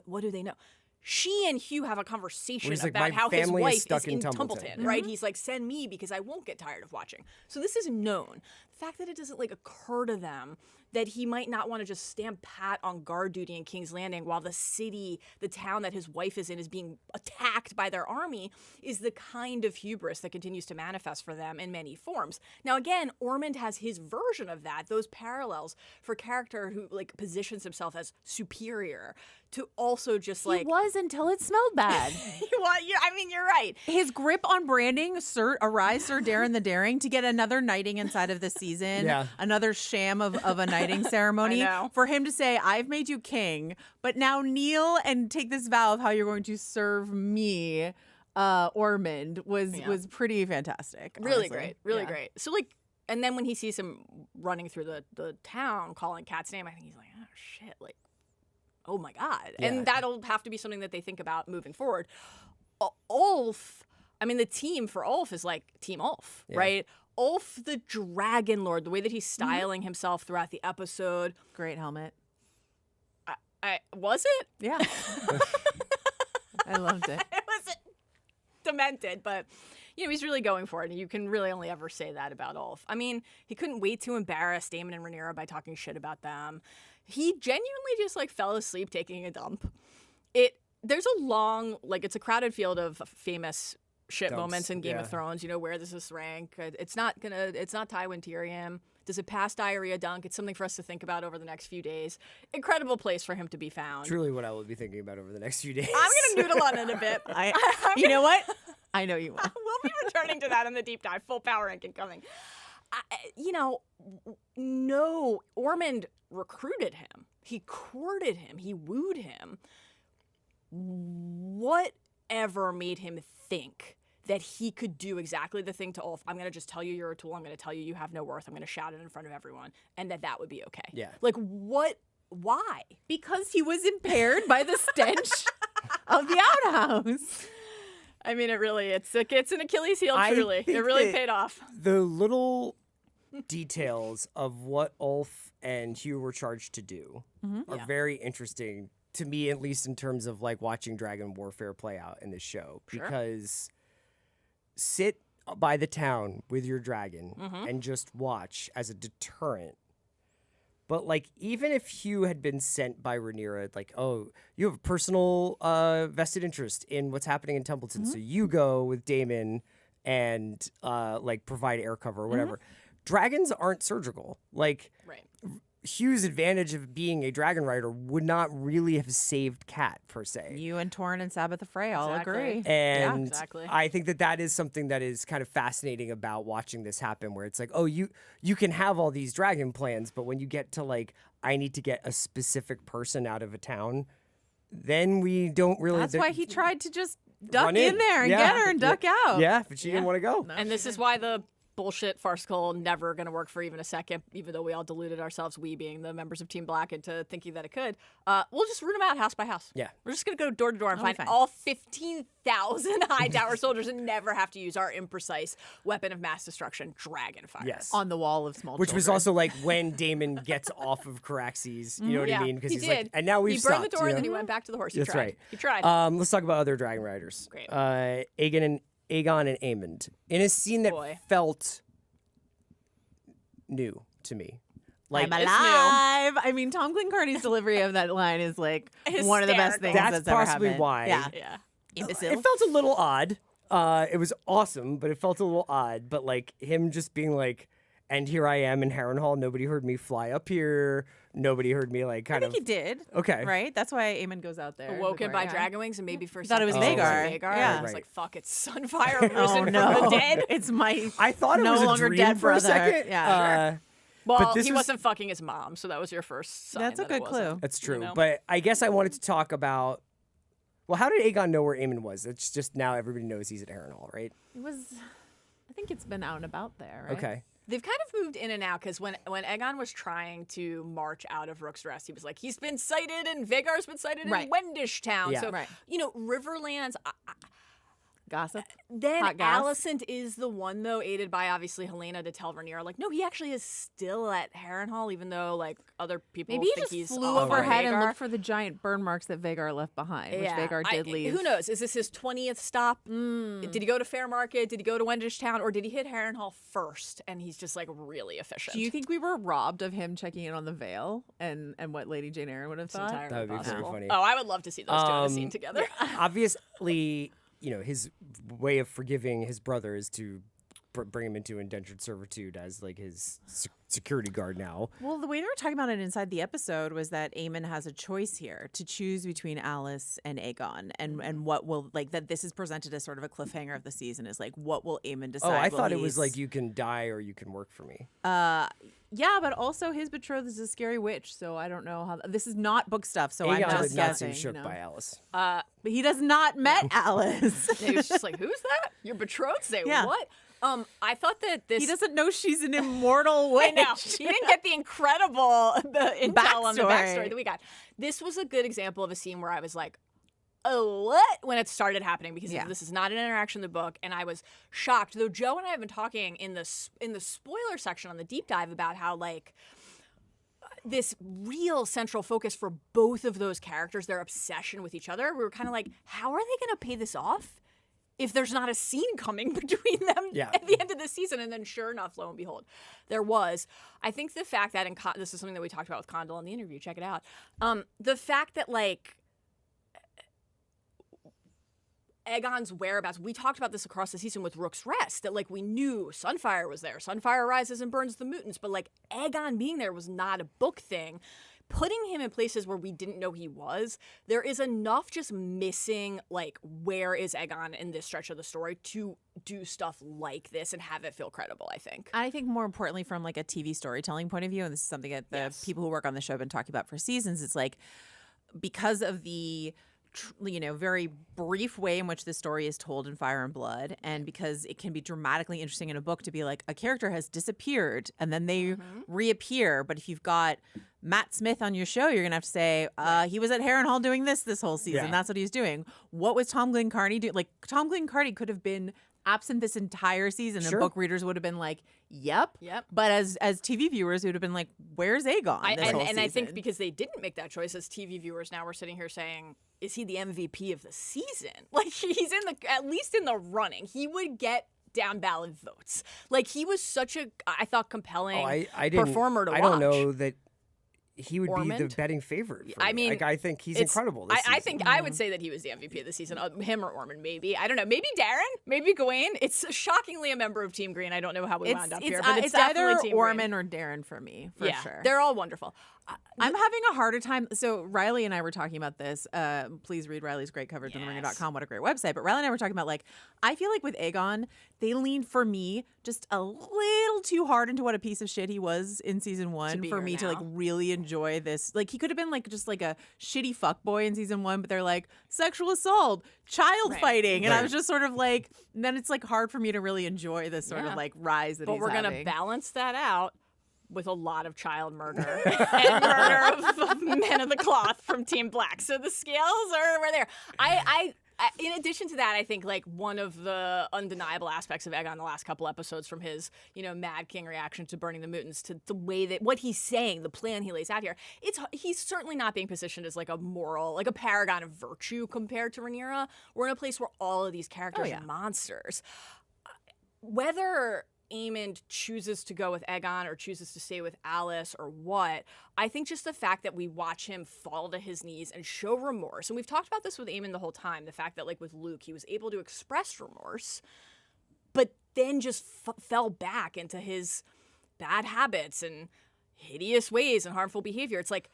what do they know? She and Hugh have a conversation about how his wife is in Tumbleton, right? He's like, send me because I won't get tired of watching. So this is known. The fact that it doesn't like occur to them that he might not want to just stand pat on guard duty in King's Landing while the city, the town that his wife is in, is being attacked by their army, is the kind of hubris that continues to manifest for them in many forms. Now, again, Ormund has his version of that, those parallels for character who like positions himself as superior to also just like... He was until it smelled bad. I mean, you're right. His grip on branding, Arise Sir Darren the Daring, to get another knighting inside of the season, another sham of a knighting ceremony, for him to say, I've made you king, but now kneel and take this vow of how you're going to serve me, Ormond, was pretty fantastic. Really great. Really great. So like, and then when he sees him running through the town calling Kat's name, I think he's like, oh shit, like, oh my God. Yeah. And that'll have to be something that they think about moving forward. Ulf, I mean, the team for Ulf is like Team Ulf, right? Ulf, the Dragon Lord, the way that he's styling himself throughout the episode. Great helmet. Was it? Yeah. I loved it. It was demented, but he's really going for it, and you can really only ever say that about Ulf. I mean, he couldn't wait to embarrass Daemon and Rhaenyra by talking shit about them. He genuinely just like fell asleep taking a dump. There's a long, like, it's a crowded field of famous shit moments in Game of Thrones. Where does this rank? It's not Tywin Tyrion. Does it pass diarrhea dunk? It's something for us to think about over the next few days. Incredible place for him to be found. Truly what I will be thinking about over the next few days. I'm going to noodle on it a bit. You know what? I know you will. We'll be returning to that in the deep dive. Full power ranking coming. No, Ormond recruited him. He courted him. He wooed him. Whatever made him think that he could do exactly the thing to Ulf? I'm going to just tell you you're a tool. I'm going to tell you have no worth. I'm going to shout it in front of everyone, and that would be okay. Yeah. Like, what? Why? Because he was impaired by the stench of the outhouse. I mean, it's an Achilles heel, truly. It really paid off. The little details of what Ulf and Hugh were charged to do are very interesting to me, at least in terms of like watching dragon warfare play out in this show. Because sit by the town with your dragon and just watch as a deterrent. But, like, even if Hugh had been sent by Rhaenyra, like, oh, you have a personal vested interest in what's happening in Templeton, so you go with Daemon and, like, provide air cover or whatever. Dragons aren't surgical. Like, Hugh's advantage of being a dragon rider would not really have saved Cat, per se. You and Torrhen and Sabbath the Frey all agree. And I think that is something that is kind of fascinating about watching this happen, where it's like, oh, you can have all these dragon plans, but when you get to, like, I need to get a specific person out of a town, then we don't really... That's why he tried to just duck in there and get her and duck out. Yeah, but she didn't want to go. No, and this is why the bullshit farcical never going to work for even a second, even though we all deluded ourselves, we being the members of Team Black, into thinking that it could. We'll just root them out house by house. Yeah. We're just going to go door to door and find all 15,000 high tower soldiers and never have to use our imprecise weapon of mass destruction, dragon fire. Yes. On the wall of small Which children. was also like when Daemon gets off of Caraxes, you know what I mean? Because he's did. like, and now we've He burned stopped, the door you and then know? he went back to the horse. That's right. He tried. Let's talk about other dragon riders. Great. Aegon and Aemond. In a scene that felt new to me. Like, I'm alive. I mean, Tom Glencarney's delivery of that line is like one of the best things that's that's ever possibly happened. why. Yeah. Imbecile. It felt a little odd. It was awesome, but it felt a little odd. But like him just being like, and here I am in Harrenhal. Nobody heard me fly up here. Nobody heard me like kind I think he did. Okay. Right? That's why Aemond goes out there. Awoken by dragon wings and maybe for a thought it was second Vhagar. Yeah. I was Right. like, fuck, it's Sunfire risen from the dead. It's my I thought it no was longer a dream dead for a brother. second. Yeah. Well, but this he was- wasn't fucking his mom, so that was your first sign. That's a that it good wasn't. clue. That's true. You know? But I guess I wanted to talk about, well, how did Aegon know where Aemond was? It's just now everybody knows he's at Harrenhal, right? It was, I think it's been out and about there, right? Okay. They've kind of moved in and out because when Aegon was trying to march out of Rook's Rest, he was like, he's been sighted and Vhagar's been sighted in Wendish Town. Yeah. So, you know, Riverlands... Gossip. Then Hot goss. Alicent is the one, though, aided by obviously Helaena, to tell Rhaenyra, like, no, he actually is still at Harrenhal, even though, like, other people Maybe he think just he's flew off overhead and Vhagar. looked for the giant burn marks that Vhagar left behind, which Vhagar did leave. Who knows? Is this his 20th stop? Did he go to Fairmarket? Did he go to Wendish Town? Or did he hit Harrenhal first? And he's just, like, really efficient. Do you think we were robbed of him checking in on the Vale and what Lady Jane Eyre would have thought? entirely That would be very possible. funny. Oh, I would love to see those two in a scene together. Obviously, you know, his way of forgiving his brother is to bring him into indentured servitude as like his security guard now. Well, the way they were talking about it inside the episode was that Aemon has a choice here to choose between Alys and Aegon, and what will, like, that this is presented as sort of a cliffhanger of the season, is like, what will Aemon decide? Oh, I Will thought it was he's- like you can die or you can work for me. Yeah, but also his betrothed is a scary witch, so I don't know how. This is not book stuff, so I'm Aegon just did not guessing. seem shook you know. by Alice. But he does not met Alys. He was just like, who's that? Your betrothed? Say what? I thought that this... He doesn't know she's an immortal witch. I know. He didn't get the incredible intel on the Backstory. backstory that we got. This was a good example of a scene where I was like, oh, what? When it started happening, because this is not an interaction in the book, and I was shocked. Though Joe and I have been talking in the spoiler section on the deep dive about how, like, this real central focus for both of those characters, their obsession with each other, we were kind of like, how are they going to pay this off if there's not a scene coming between them at the end of the season? And then sure enough, lo and behold, there was. I think the fact that, this is something that we talked about with Condell in the interview, check it out. The fact that, like, Aegon's whereabouts, we talked about this across the season with Rook's Rest, that, like, we knew Sunfire was there. Sunfire rises and burns the mutants, but, like, Aegon being there was not a book thing. Putting him in places where we didn't know he was, there is enough just missing, like, where is Aegon in this stretch of the story to do stuff like this and have it feel credible, I think. I think more importantly from, like, a TV storytelling point of view, and this is something that the people who work on the show have been talking about for seasons, it's like, because of the very brief way in which the story is told in Fire and Blood, and because it can be dramatically interesting in a book to be like, a character has disappeared and then they reappear. But if you've got Matt Smith on your show, you're going to have to say, he was at Harrenhal doing this whole season. Yeah. That's what he was doing. What was Tom Glencarney doing? Like, Tom Glencarney could have been absent this entire season, and book readers would have been like, yep. But as TV viewers, it would have been like, where's Aegon? And I think because they didn't make that choice, as TV viewers now we're sitting here saying, is he the MVP of the season? Like, he's at least in the running. He would get down ballot votes. Like, he was such a, I thought, compelling I performer to watch. I don't know that he would be the Ormond? betting favorite. For I me. mean, like, I think he's incredible this I season. think I would say that he was the MVP of the season. Him or Ormond, maybe. I don't know. Maybe Darren. Maybe Gawain. It's shockingly a member of Team Green. I don't know how we wound up here, but it's either definitely Team Ormond Green. or Darren for me, for sure. They're all wonderful. I'm having a harder time. So Riley and I were talking about this. Please read Riley's great coverage on TheRinger.com. What a great website. But Riley and I were talking about, like, I feel like with Aegon, they leaned, for me, just a little too hard into what a piece of shit he was in season 1 for me to, like, really enjoy this. Like, he could have been, like, just like a shitty fuckboy in season 1, but they're like, sexual assault, child fighting. And I was just sort of like, and then it's, like, hard for me to really enjoy this sort of, like, rise that he's having. But we're going to balance that out with a lot of child murder and murder of men of the cloth from Team Black. So the scales are there. I in addition to that, I think, like, one of the undeniable aspects of Aegon the last couple episodes, from his, Mad King reaction to burning the Mutants, to the way that what he's saying, the plan he lays out here, he's certainly not being positioned as, like, a moral, like a paragon of virtue compared to Rhaenyra. We're in a place where all of these characters are monsters. Whether Aemond chooses to go with Aegon or chooses to stay with Alys or what, I think just the fact that we watch him fall to his knees and show remorse, and we've talked about this with Aemond the whole time, the fact that, like, with Luke, he was able to express remorse, but then just fell back into his bad habits and hideous ways and harmful behavior. It's like,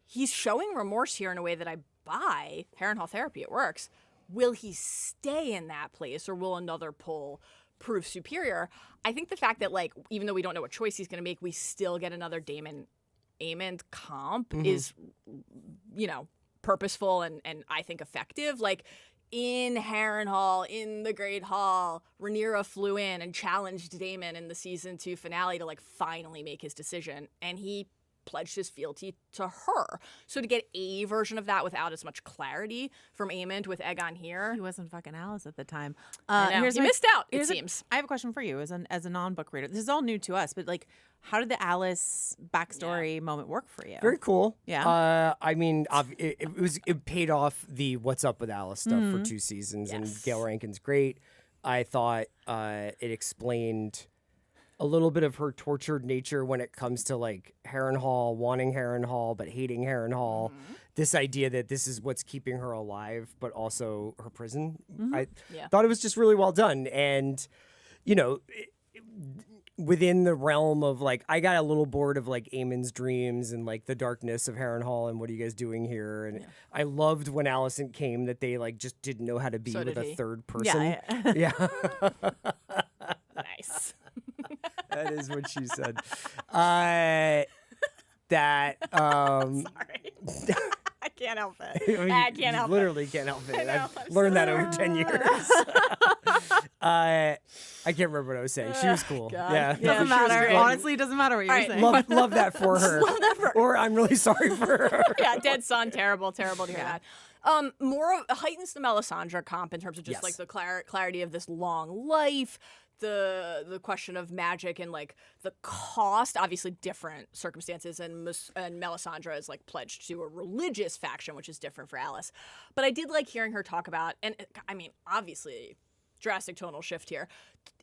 he's showing remorse here in a way that I buy. Harrenhal therapy, it works. Will he stay in that place, or will another pull prove superior? I think the fact that, like, even though we don't know what choice he's going to make, we still get another Daemon Aemond comp is, purposeful and I think effective. Like, in Harrenhal, in the Great Hall, Rhaenyra flew in and challenged Daemon in the season 2 finale to, like, finally make his decision, and he pledged his fealty to her. So to get a version of that without as much clarity from Aemond with Aegon here. He wasn't fucking Alys at the time. He missed out, it seems. I have a question for you as a non-book reader. This is all new to us, but, like, how did the Alys backstory moment work for you? Very cool. Yeah. I mean, it paid off the what's up with Alys stuff for 2 seasons, and Gail Rankin's great. I thought it explained a little bit of her tortured nature when it comes to, like, Harrenhal, wanting Harrenhal but hating Harrenhal. This idea that this is what's keeping her alive, but also her prison. I thought it was just really well done. And, within the realm of, like, I got a little bored of, like, Aemon's dreams and, like, the darkness of Harrenhal and what are you guys doing here? And I loved when Alicent came that they, like, just didn't know how to be with a third person. Yeah. Nice. That is what she said. Sorry. I can't help it. I can't help it. Literally can't help it. I've learned that over 10 years. I can't remember what I was saying. She was cool. God. Yeah. Doesn't matter. Honestly, it doesn't matter what you're saying. Love that for her. Love that for her. Or I'm really sorry for her. Yeah, dead son. Terrible to hear that. More heightens the Melisandre comp in terms of just like the clarity of this long life, the question of magic and like the cost. Obviously, different circumstances, and Melisandre is like pledged to a religious faction, which is different for Alys. But I did like hearing her talk about, and I mean, obviously, drastic tonal shift here.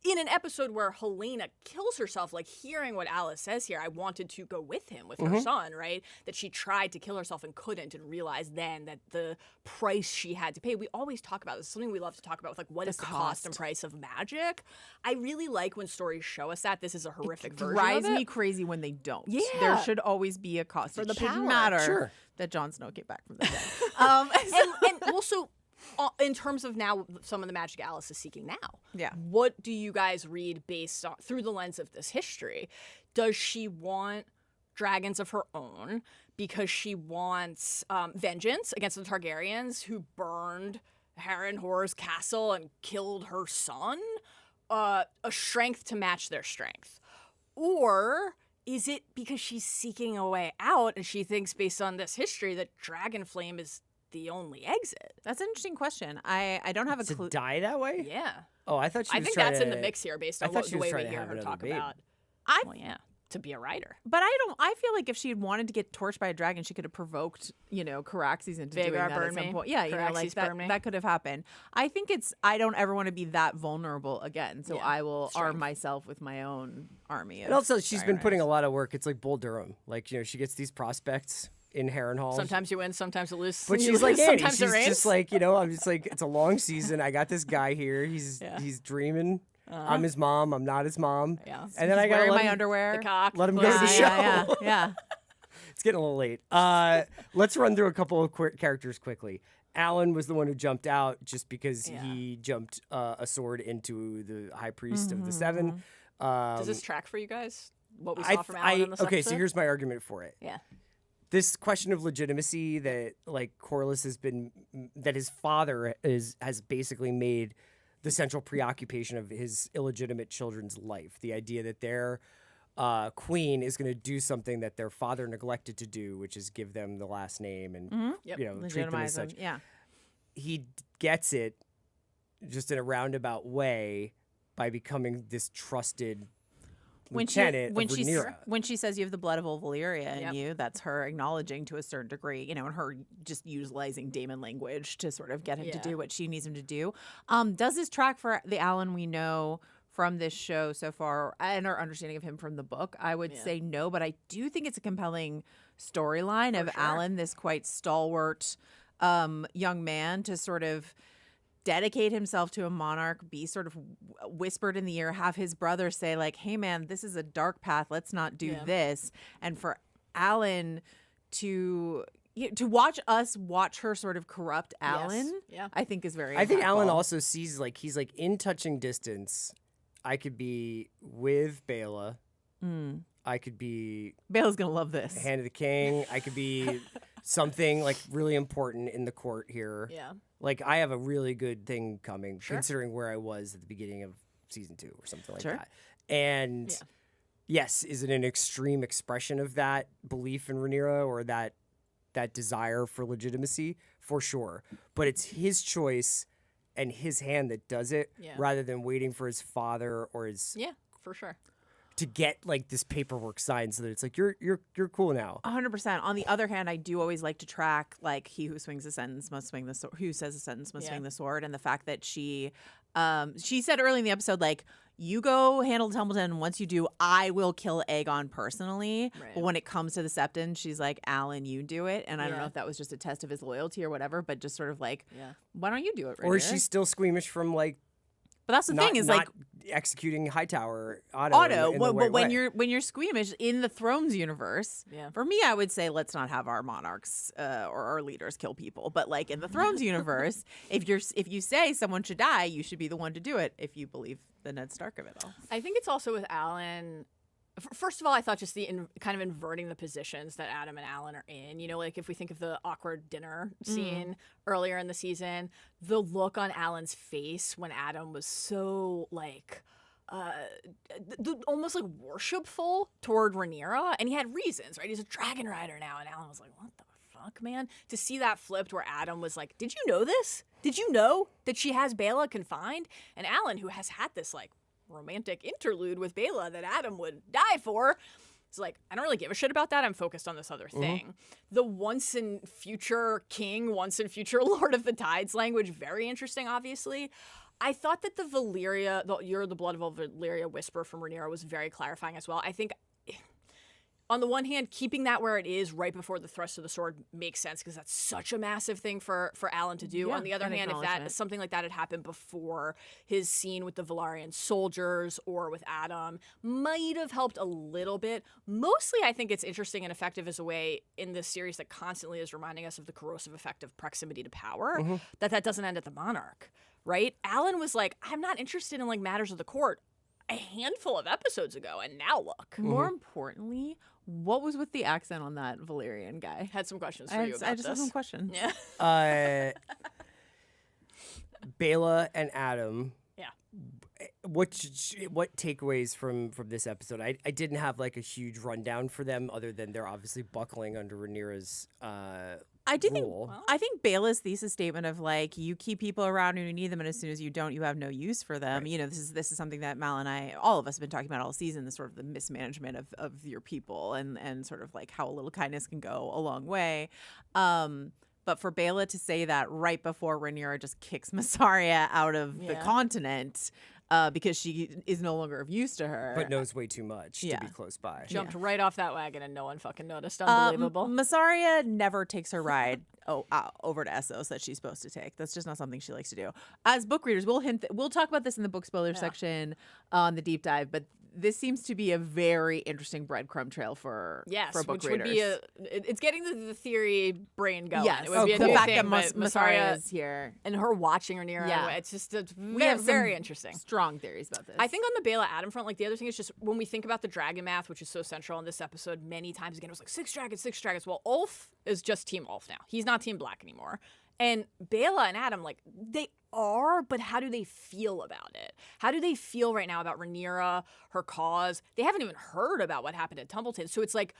In an episode where Helaena kills herself, like hearing what Alys says here, I wanted to go with him, with her son, right? That she tried to kill herself and couldn't, and realized then that the price she had to pay. We always talk about this, something we love to talk about with like what is the cost and price of magic. I really like when stories show us that. This is a horrific version of it. Drives me crazy when they don't. Yeah. There should always be a cost. For the shouldn't power. matter that Jon Snow came back from the dead. And also, in terms of now some of the magic Alys is seeking now, what do you guys read based on through the lens of this history? Does she want dragons of her own because she wants vengeance against the Targaryens who burned Harrenhal's castle and killed her son? A strength to match their strength? Or is it because she's seeking a way out and she thinks based on this history that Dragonflame is the only exit? That's an interesting question. I don't have a clue. To die that way? Yeah. Oh, I thought she was I think trying that's to, in the mix here based on I thought the she was way trying we to hear have her another talk babe. about. I Well, yeah. to be a writer. But I feel like if she had wanted to get torched by a dragon, she could have provoked, Caraxes into doing that at some point. Yeah, that could have happened. I think I don't ever want to be that vulnerable again. So I will arm myself with my own army. And also, she's been putting a lot of work. It's like Bull Durham. Like, she gets these prospects in Harrenhal. Sometimes you win, sometimes you lose. But she's like, Annie, sometimes she's just like, I'm just like, it's a long season. I got this guy here. He's dreaming. I'm his mom. I'm not his mom. Yeah. And then I got my underwear. The cock. Let him go to the show. Yeah. It's getting a little late. Let's run through a couple of characters quickly. Alyn was the one who jumped out just because he jumped a sword into the High Priest of the Seven. Does this track for you guys? What we saw from Alyn in this episode? So here's my argument for it. Yeah. This question of legitimacy that Corlys has been, that his father has basically made the central preoccupation of his illegitimate children's life. The idea that their queen is going to do something that their father neglected to do, which is give them the last name and treat them as such. Yeah. He gets it just in a roundabout way by becoming this trusted lieutenant of Rhaenyra. When she says you have the blood of old Valyria in you, that's her acknowledging to a certain degree, and her just utilizing Daemon language to sort of get him to do what she needs him to do. Does this track for the Alyn we know from this show so far and our understanding of him from the book? I would say no, but I do think it's a compelling storyline of Alyn, this quite stalwart young man, to sort of dedicate himself to a monarch, be sort of whispered in the ear, have his brother say like, hey man, this is a dark path, let's not do this. And for Alyn to watch her sort of corrupt Alyn, I think is very I think impactful. Alyn also sees he's in touching distance. I could be with Baela. I could be Baela's gonna love this. Hand of the King. I could be something really important in the court here. Yeah. I have a really good thing coming, considering where I was at the beginning of season 2 or something like that. And yes, is it an extreme expression of that belief in Rhaenyra or that desire for legitimacy? For sure. But it's his choice and his hand that does it, rather than waiting for his father or his for sure to get this paperwork signed so that it's you're cool now. 100%. On the other hand, I do always like to track he who swings a sentence must swing the sword. Who says a sentence must swing the sword, and the fact that she said early in the episode you go handle Templeton, and once you do, I will kill Aegon personally. Right. But when it comes to the Septon, she's like, Alyn, you do it. And I don't know if that was just a test of his loyalty or whatever, but just sort of why don't you do it, Rhaenyra? Or is she still squeamish from But that's the thing is not executing Hightower Otto. But when you're squeamish in the Thrones universe, for me, I would say let's not have our monarchs or our leaders kill people. But in the Thrones universe, if you say someone should die, you should be the one to do it if you believe the Ned Stark of it all. I think it's also with Alyn. First of all, I thought just the kind of inverting the positions that Addam and Alyn are in. If we think of the awkward dinner scene earlier in the season, the look on Alyn's face when Addam was so almost worshipful toward Rhaenyra, and he had reasons, right? He's a dragon rider now, and Alyn was like, "What the fuck, man?" To see that flipped, where Addam was like, "Did you know this? Did you know that she has Baela confined?" And Alyn, who has had this romantic interlude with Baela that Addam would die for, it's I don't really give a shit about that. I'm focused on this other thing. The once in future king, once in future Lord of the Tides language, very interesting, obviously. I thought that the Valyria, you're the blood of old Valyria whisper from Rhaenyra was very clarifying as well. I think on the one hand, keeping that where it is right before the thrust of the sword makes sense because that's such a massive thing for Alyn to do. On the other hand, if something like that had happened before his scene with the Valyrian soldiers or with Addam, might have helped a little bit. Mostly, I think it's interesting and effective as a way in this series that constantly is reminding us of the corrosive effect of proximity to power, that doesn't end at the monarch, right? Alyn was like, I'm not interested in matters of the court a handful of episodes ago, and now look. More importantly, what was with the accent on that Valyrian guy? Had some questions for you about I just have some questions. Yeah. Baela and Addam. Yeah. What takeaways from this episode? I didn't have a huge rundown for them other than they're obviously buckling under Rhaenyra's I do think rule. I think Baela's thesis statement of like you keep people around when you need them, and as soon as you don't, you have no use for them. Right. You know, this is something that Mal and I, all of us, have been talking about all season. The sort of the mismanagement of your people, and sort of like how a little kindness can go a long way. But for Baela to say that right before Rhaenyra just kicks Massaria out of the continent. Because she is no longer of use to her. But knows way too much to be close by. Jumped right off that wagon and no one fucking noticed. Unbelievable. Massaria never takes her ride over to Essos that she's supposed to take. That's just not something she likes to do. As book readers, we'll talk about this in the book spoiler section on the deep dive, but this seems to be a very interesting breadcrumb trail for book readers. Would be it's getting the theory brain going. Yes. It would be a the new fact thing, that but Massaria is here. and her watching Rhaenyra. Yeah. It's just We have very interesting. Strong theories about this. I think on the Baela Addam front, like the other thing is just when we think about the dragon math, which is so central in this episode, many times again, it was like 6 dragons. Well, Ulf is just Team Ulf now. He's not Team Black anymore. And Baela and Addam, like, they are, but how do they feel about it? How do they feel right now about Rhaenyra, her cause? They haven't even heard about what happened at Tumbleton. So it's like,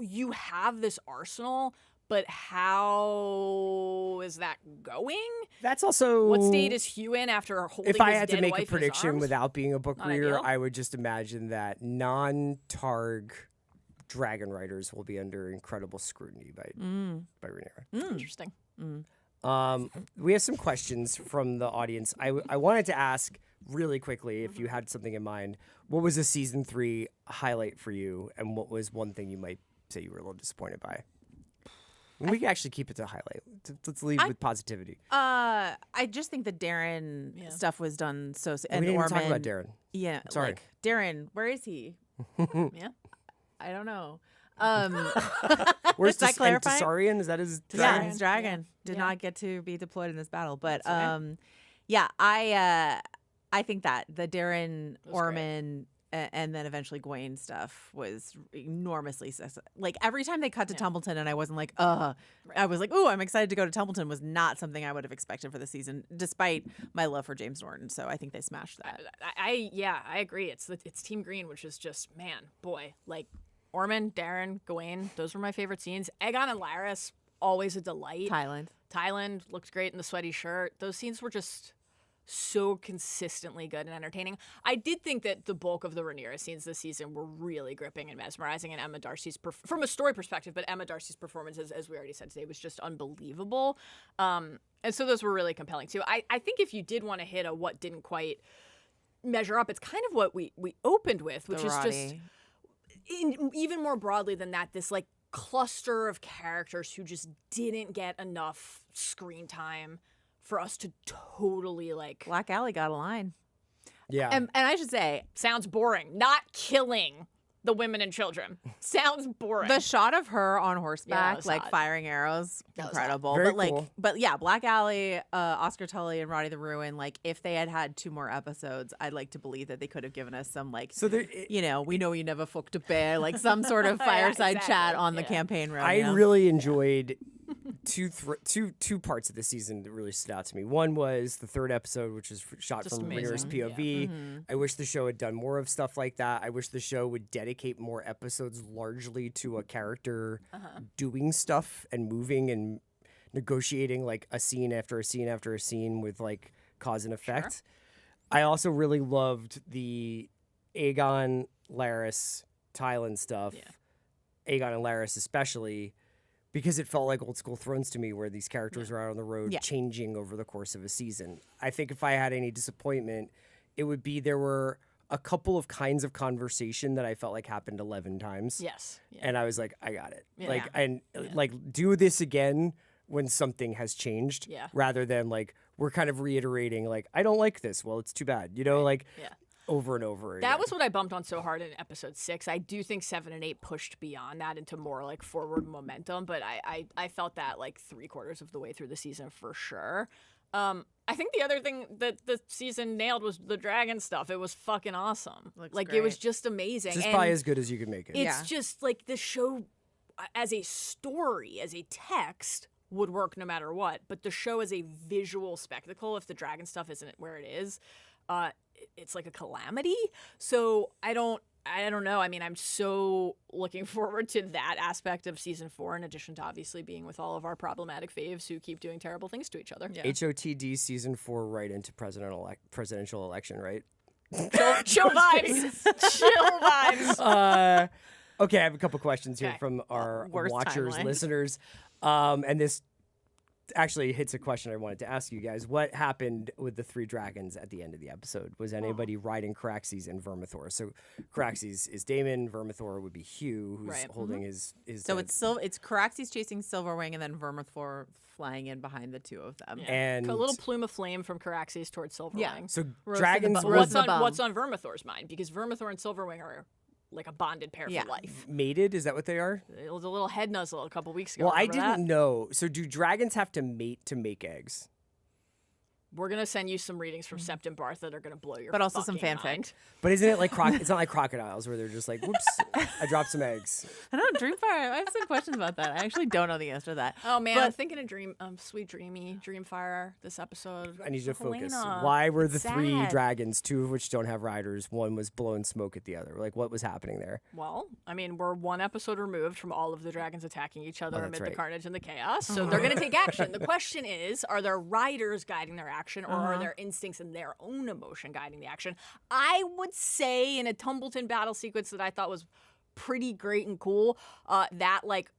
you have this arsenal, but how is that going? That's also What state is Hugh in after holding if I his had dead to make wife a in his prediction arms? without being a book Not reader, ideal. I would just imagine that non-Targ dragon writers will be under incredible scrutiny by Rhaenyra. Interesting. We have some questions from the audience. I wanted to ask really quickly if you had something in mind. What was a season 3 highlight for you, and what was one thing you might say you were a little disappointed by? And we can actually keep it to highlight. Let's leave with positivity. I just think the Darren stuff was done so. And we didn't even talk Ormond- about Darren. Yeah, Sorry. like, Darren, where is he? Yeah. I don't know. Where's Is that clarified? Tessarian? Is that his Yeah, dragon? his dragon did Yeah. not get to be deployed in this battle, but right. yeah, I think that the Darren Ormond and then eventually Gawain stuff was enormously like every time they cut to Tumbleton and I wasn't like I was like, oh, I'm excited to go to Tumbleton was not something I would have expected for the season, despite my love for James Norton. So I think they smashed that. I agree. It's Team Green, which is just, man, boy, like Ormond, Darren, Gawain, those were my favorite scenes. Aegon and Larys, always a delight. Thailand looked great in the sweaty shirt. Those scenes were just so consistently good and entertaining. I did think that the bulk of the Rhaenyra scenes this season were really gripping and mesmerizing, and Emma Darcy's from a story perspective, but Emma Darcy's performance, as we already said today, was just unbelievable. And so those were really compelling too. I think if you did want to hit a what didn't quite measure up, it's kind of what we opened with, which is just even more broadly than that, this like cluster of characters who just didn't get enough screen time for us to totally like. Black Alley got a line. Yeah. And I should say, Sounds boring. Not killing the women and children. Sounds boring. the shot of her on Yeah, horseback, that was like hot. firing arrows, was incredible. Very But like, cool. but yeah, Black Alley, Oscar Tully, and Roddy the Ruin. Like, if they had had 2 more episodes, I'd like to believe that they could have given us some like, So there, you know, we know you never fucked a bear, like some sort of fireside exactly. chat on the Yeah. campaign road. I really enjoyed two parts of the season that really stood out to me. One was the 3rd episode, which was shot Just from amazing. Rhaenyra's POV. I wish the show had done more of stuff like that. I wish the show would dedicate more episodes largely to a character doing stuff and moving and negotiating like a scene after a scene after a scene with like cause and effect. I also really loved the Aegon, Larys, Thailand stuff. Aegon and Larys especially, because it felt like old school Thrones to me, where these characters are out on the road changing over the course of a season. I think if I had any disappointment, it would be there were a couple of kinds of conversation that I felt like happened 11 times. Yes. Yeah. And I was like, I got it. Yeah. Like, and like do this again when something has changed, Yeah. rather than like we're kind of reiterating like, I don't like this. Well, it's too bad. You know, like Yeah. over and over again. That was what I bumped on so hard in episode 6. I do think 7 and 8 pushed beyond that into more like forward momentum, but I felt that like 3/4 of the way through the season for sure. I think the other thing that the season nailed was the dragon stuff. It was fucking awesome. Looks like it was great. just amazing. just And probably as good as you could make it. it's just like the show as a story, as a text, would work no matter what. But the show as a visual spectacle, if the dragon stuff isn't where it is, it's like a calamity. So I don't I don't know. I mean, I'm so looking forward to that aspect of season 4, in addition to obviously being with all of our problematic faves who keep doing terrible things to each other. Yeah. HOTD season 4 right into presidential election, right? Chill vibes. Chill vibes. Okay, I have a couple questions here Okay. from our Worst watchers, timeline. listeners. And this actually hits a question I wanted to ask you guys. What happened with the 3 dragons at the end of the episode? Was anybody riding Caraxes and Vermithor? So Caraxes is Daemon, Vermithor would be Hugh, who's Right. holding his So it's Caraxes chasing Silverwing, and then Vermithor flying in behind the two of them. and A little plume of flame from Caraxes towards Silverwing. Yeah. so Roast dragons in the were Roast in the bum. What's on Vermithor's mind? Because Vermithor and Silverwing are like a bonded pair Yeah. for life. mated. Is that what they are? It was a little head nuzzle a couple weeks ago. Well, I Remember didn't that? know. So do dragons have to mate to make eggs? We're gonna send you some readings from Sept and Barth that are gonna blow your But also some fucking fanfic. mind. But isn't it like it's not like crocodiles where they're just like, whoops, I dropped some eggs. I don't know, Dreamfire. I have some questions about that. I actually don't know the answer to that. Oh man, But- I'm thinking of Sweet Dreamy, Dreamfire this episode. I need you to focus. Helaena. Why were the It's 3 sad. dragons, 2 of which don't have riders, one was blowing smoke at the other? Like, what was happening there? Well, I mean, we're 1 episode removed from all of the dragons attacking each other that's amid right. the carnage and the chaos, so they're going to take action. The question is, are there riders guiding their action, or are their instincts and their own emotion guiding the action? I would say in a Tumbleton battle sequence that I thought was pretty great and cool, that like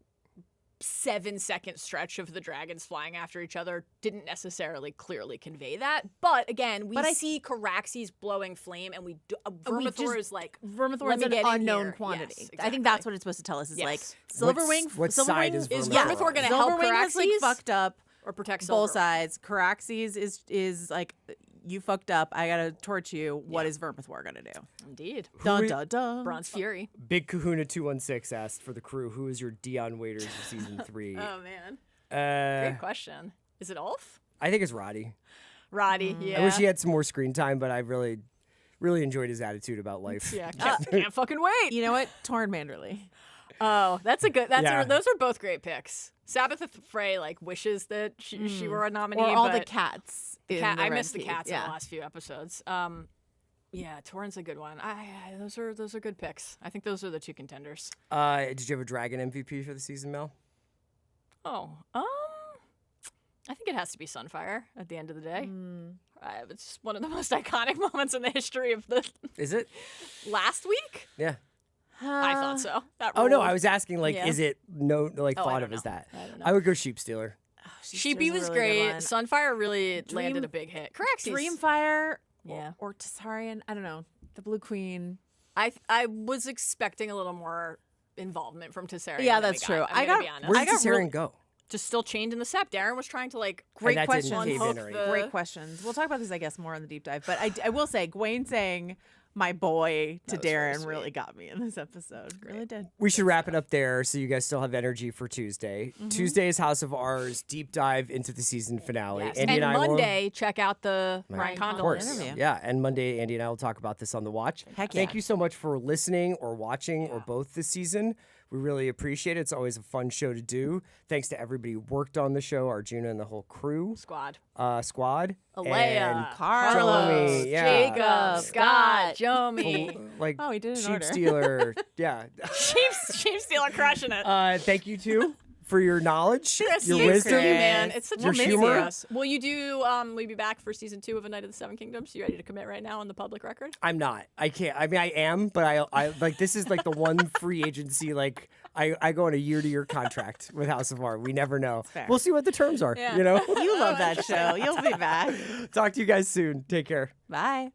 7-second stretch of the dragons flying after each other didn't necessarily clearly convey that. But again, we see Caraxes blowing flame, and Vermithor is like, Vermithor let is me an get in unknown here. quantity. Yes, I think exactly. that's what it's supposed to tell us. Is Yes. like Silverwing. What side is Silverwing Vermithor? Vermithor gonna help Silverwing has like Caraxes? fucked up or protect both Silverwing. sides. Caraxes is like, you fucked up. I gotta torch you. What is Vermithor gonna do? Indeed. Dun dun dun. Bronze Fury. Big Kahuna 216 asked for the crew, who is your Dion Waiters of season 3? Oh man, Uh, great question. Is it Ulf? I think it's Roddy. Roddy. Yeah. I wish he had some more screen time, but I really enjoyed his attitude about life. Yeah. Can't fucking wait. You know what? Torn Manderly. Oh, that's a good. Yeah. Those are both great picks. Sabbath of Frey like wishes that she were a nominee, Or all the but cats. in cat, the I Red missed the Keep. cats in Yeah. the last few episodes. Yeah, Torrent's a good one. Those are good picks. I think those are the 2 contenders. Did you have a dragon MVP for the season, Mel? Oh, I think it has to be Sunfire at the end of the day. It's one of the most iconic moments in the history of the Is it? last week. Yeah. I thought so. That Oh no, ruled. I was asking like, Yeah. is it thought don't of as know. that? I don't know. I would go Sheep Stealer. Sheepy was great. Sunfire really landed a big hit. Correct. Dreamfire. Yeah. Or Tessarian. I don't know. The Blue Queen. I was expecting a little more involvement from Tessarian. Yeah, than that's we true. I'm gonna be honest. Where I did got Tessarian really- go? Just still chained in the sept. Darren was trying to like Great that didn't question. cave in unhook or the. anything. Great questions. We'll talk about this, I guess, more on the deep dive. But I will say, Gwaine saying my boy to That was very Darren sweet. really got me in this episode. Really did. We should wrap it up there so you guys still have energy for Tuesday. Tuesday is House of Ours, deep dive into the season finale. Yes. Andy And I will- Monday, check out the Ryan Of Condal course. interview. Yeah, and Monday, Andy and I will talk about this on The Watch. Heck Thank yeah. you so much for listening or watching or both this season. We really appreciate it. It's always a fun show to do. Thanks to everybody who worked on the show, Arjuna and the whole crew, Squad. squad. Alea, and Carlos, Jomi, yeah. Jacob, Scott, Jomi. Like Oh, we did in Sheep order. Stealer. Yeah. Sheep Stealer crushing it. Thank you too for your knowledge, Yes, your thanks, wisdom, Chris, man. It's such your a miss humor. for us. Will you do? Will you be back for season 2 of A Knight of the Seven Kingdoms? You ready to commit right now on the public record? I'm not. I can't. I mean, I am, but I like this is like the one free agency. Like I go on a year-to-year contract with House of R. We never know. fair. We'll see what the terms are. Yeah. You know. You love that show. You'll be back. Talk to you guys soon. Take care. Bye.